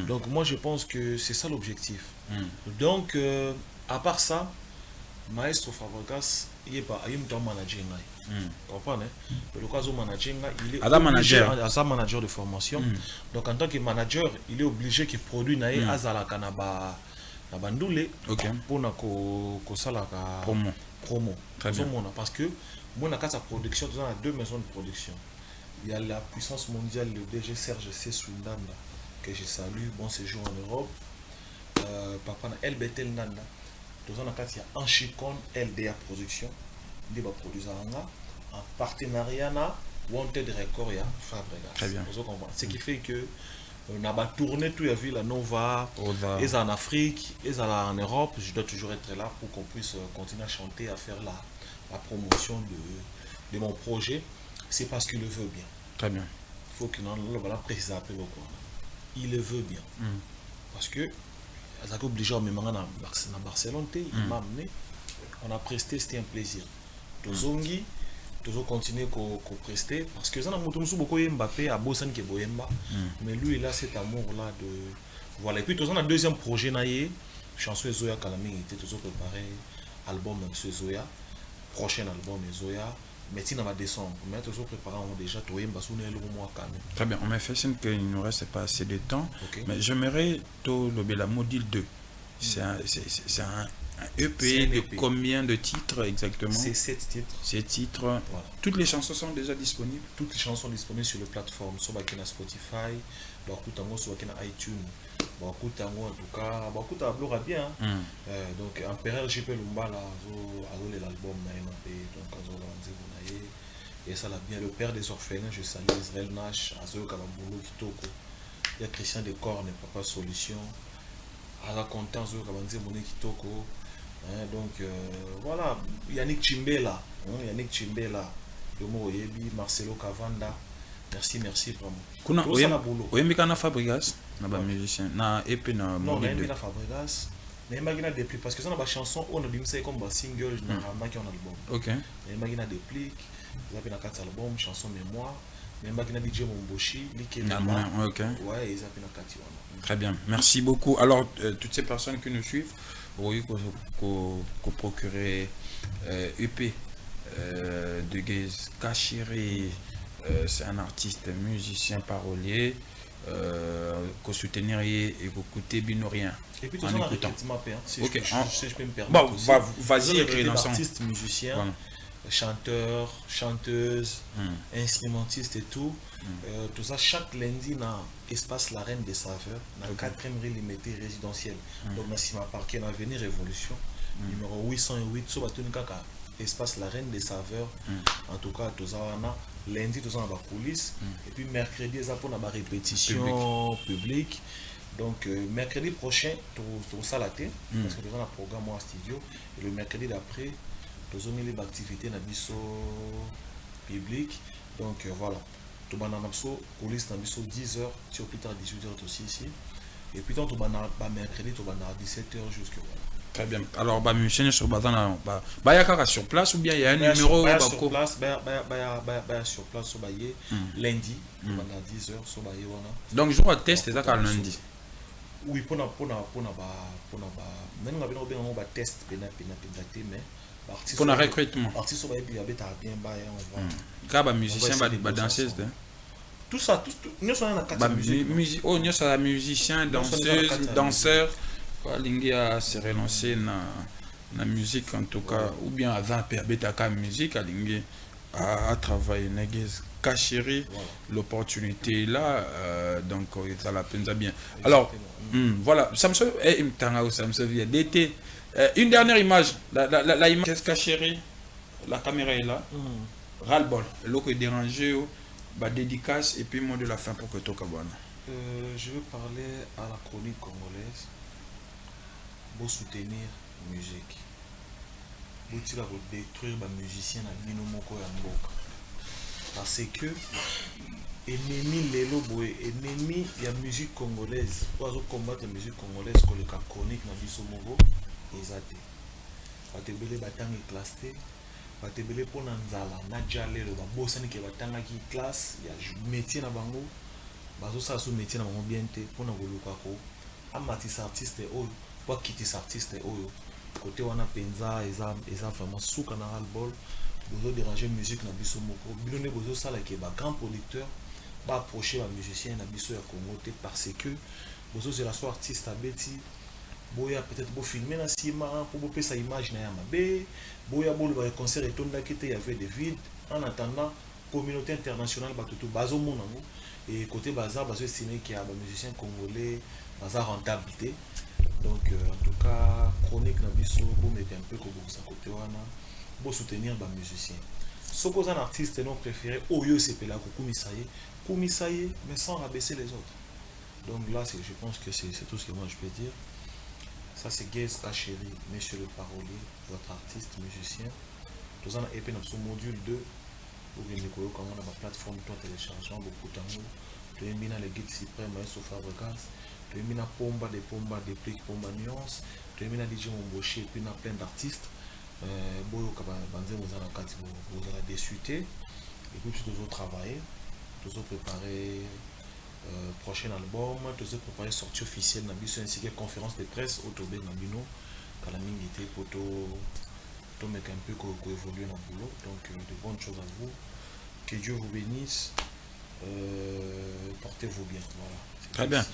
Donc moi je pense que c'est ça l'objectif. Donc à part ça, Maestro Fabregas yeba ayim dans manager ngai. Comprenez? Le cas où manager ngai, il est obligé, manager de formation. Donc en tant que manager, il est obligé que produit nae azala kanaba na bandule pour na ko sala ka promo. Très bien. Parce que moi na sa production, nous avons 2 maisons de production. Il y a la puissance mondiale, le DG Serge C. Swindanda, que je salue, bon séjour en Europe. Papa na LBT Nanda. Nous avons il y a Anchicon LDA Production, qui va produire en partenariat na Wanted Record et Fabregas. Très bien. Ce qui fait que on a tourné tout, il y a vu la Nova, et en Afrique, et en Europe. Je dois toujours être là pour qu'on puisse continuer à chanter, à faire la promotion de mon projet. C'est parce qu'il le veut bien. Très bien. Il faut qu'il en précise un peu quoi. Il le veut bien. Parce que il est obligé à me à Barcelone, il m'a amené. On a presté, c'était un plaisir. Tozongi, toujours continuer à prester. Parce que ça a beaucoup Mbappé à Bossan qui est Boyemba. Mais lui, il a cet amour-là de. Voilà. Et puis, on a un deuxième projet, chanson Zoya Kalami, il était toujours préparé. Album M. Zoya. Prochain album Zoya. Mais si on va descendre, mais toujours préparé déjà tout le mois quand même. Très bien, on m'a fait signe qu'il ne nous reste pas assez de temps. Okay. Mais j'aimerais tout le la module 2. C'est un EP de combien de titres exactement? C'est 7 titres. 7 titres. Voilà. Toutes les chansons sont déjà disponibles? Toutes les chansons sont disponibles sur les plateformes. Soit sur Spotify, sur iTunes. En tout cas, beaucoup de bien. Donc, Empereur JP Lumba, l'album et ça l'a bien. Le père des orphelins, je salue Israël Nash, Azo Kabambolo Kitoko. Il y a Christian Decor, n'est pas solution. À la content, Azo Kabambolo Kitoko. Donc, voilà. Yannick Chimbela, Yomo Oyebi, Marcelo Cavanda. Merci vraiment. Oyemika na Fabregas, na ba musicien, na EP na non, na Fabregas. Mais imagine des plics parce que ça na ba chanson on a dit c'est comme ba single na ramaki on album. OK. Mais imagine des plics, ils appellent na 4 albums, chanson mémoire. Mais imagine DJ Momboshi, Liké. OK. Ouais, ils appellent na 4 wana. Très bien. Merci beaucoup. Alors toutes ces personnes qui nous suivent, oui qu'on procurer EP de Gaze Kachiri. C'est un artiste, musicien, parolier, qu'on soutenir et qu'on coûte bino rien. Et puis, tu as un si je peux me permettre. Bon, vas-y, artiste, musicien, voilà. Chanteur, chanteuse, instrumentiste et tout. Tout ça, chaque lundi, dans l'espace La Reine des Saveurs, dans la 4e rue limitée résidentielle. Donc, dans Sima Parquet, dans l'Avenir Révolution, numéro 808, sur l'espace La Reine des Saveurs. En tout cas, tout ça, lundi, tout ça dans la police. Et puis mercredi, ça pour la répétition publique. Donc, mercredi prochain, tout ça la tête. Parce que nous avons un programme en studio. Et le mercredi d'après, nous avons les activités dans le public. Donc, voilà. Tout le monde a police dans 10h, sur plus tard 18h aussi ici. Et puis, tout le monde a mercredi, tout le monde a 17h jusqu'à voilà. Très bien. Alors, musicien sur sur place ou bien il y a un numéro sur place, sur place, lundi, pendant 10h, donc je vois test ça quand lundi. Oui, pour test, pour le recrutement. Artiste bien musicien va danser. Tout ça, nous sommes dans musique. Oh, nous sommes musicien, danseur. Lingi a se relancer na musique en tout cas ou bien avant PAB ta musique à Lingi à travailler. Cachéri, Voilà. l'opportunité est là, donc ça la peine bien. Alors, Exactement. voilà, Samsung et Samsung vient d'été. Une dernière image, la image qu'est-ce Cachéri, la caméra est là, ras-le-bol, l'eau est dérangé, bah, dédicace et puis mot de la fin pour que tout cabane. Je veux parler à la chronique congolaise pour soutenir la musique. Pour détruire les musiciens à bino moko ya mboka. Parce que ennemi lelo boy, ennemi ya musique congolaise. Pour combattre la musique congolaise que le chronique na biso moko ezate. Batebele batangi classe batebele pona nzala na jalelo babosani ke batangaki classe ya métier na bango. Bazo sa sous métier na bango bien te pona koluka ko amatisa artiste oyo pour kitisa artiste oyo côté wana penza eza vraiment souka na album bozo déranger musique na biso moko bilone bozo sala ke ba grand producteur ba approcher ba musicien na biso ya Congo te parce que bozo c'est la soit artiste abeti boya peut-être bo filmer na sima pour bo pesa image na ya mabe boya bo le concert etonda ki te y avait des vides en attendant communauté internationale batutu bazo monango et côté bazar bazo estimé qu'il y a ba musiciens congolais bazar rentabilité. Donc en tout cas chronique na biso pour mettre un peu comme ça côté wana pour soutenir les musiciens. Ce qu'on un artiste non préféré oyo c'est pela Kumisaye mais sans rabaisser les autres. Donc là je pense que c'est tout ce que moi je peux dire. Ça c'est Gez Cachéri, monsieur le parolier, votre artiste musicien. Tout ça et puis dans son module 2 pour que nous comment on a ma plateforme toi téléchargement beaucoup tango. Tu as mis dans les guides suprême Maestro Fabregas. Tu as mis dans Pomba des pliques Pomba nuance. Tu as mis dans DJ Momboché et puis dans plein d'artistes. Boyo Kabanze vous allez désuiter. Et puis tu dois travailler. Tu dois préparer prochain album. Tu dois préparer sortie officielle dans biso ainsi que conférence de presse autobé dans bino. Kalamingi était pour tout mettre un peu évoluer dans le boulot. Donc de bonnes choses à vous. Que Dieu vous bénisse. Portez-vous bien. Voilà. Très bien.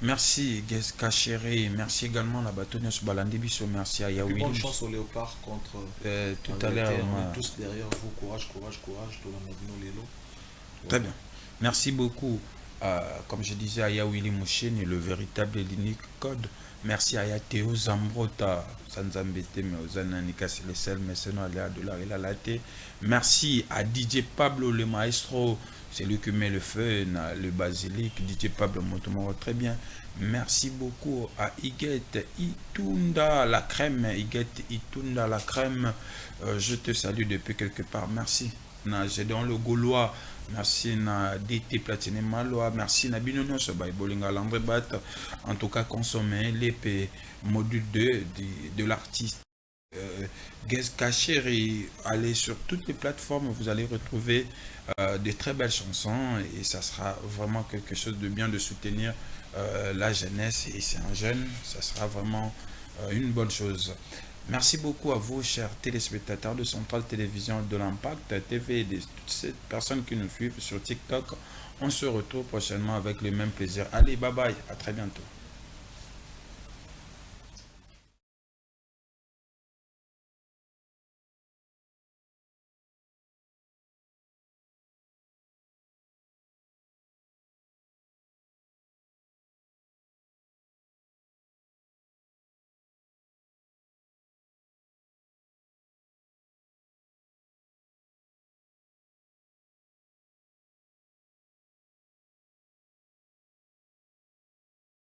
Merci Gez Cachéri. Merci également la bâtonnière sur Balandi Bisso. Merci à Yaoui. Bonne chance au Léopard contre tout à l'heure. On est tous derrière vous. Courage. Tout le monde Lelo. Très bien. Merci beaucoup. Comme je disais, à Yaoui Moucheni, le véritable et l'unique code. Merci à Théo Zambrota, Sanzambete, mais aux Ananika Célestel, mais c'est non, de la Relate. Merci à DJ Pablo, le maestro, c'est lui qui met le feu, le basilic, DJ Pablo Motomoro, très bien. Merci beaucoup à Iguet Itunda, la crème, Iguet Itunda, la crème. Je te salue depuis quelque part, merci. J'ai dans le Gaulois. Merci na DT Platine Maloa, merci na Binono Sobai Bolinga Landré Bat. En tout cas, consommer l'épée module 2 de l'artiste Gez Cachéri. Allez sur toutes les plateformes, vous allez retrouver de très belles chansons et ça sera vraiment quelque chose de bien de soutenir la jeunesse. Et c'est un jeune, ça sera vraiment une bonne chose. Merci beaucoup à vous, chers téléspectateurs de Centrale Télévision de l'Impact TV et de toutes ces personnes qui nous suivent sur TikTok. On se retrouve prochainement avec le même plaisir. Allez, bye bye, à très bientôt.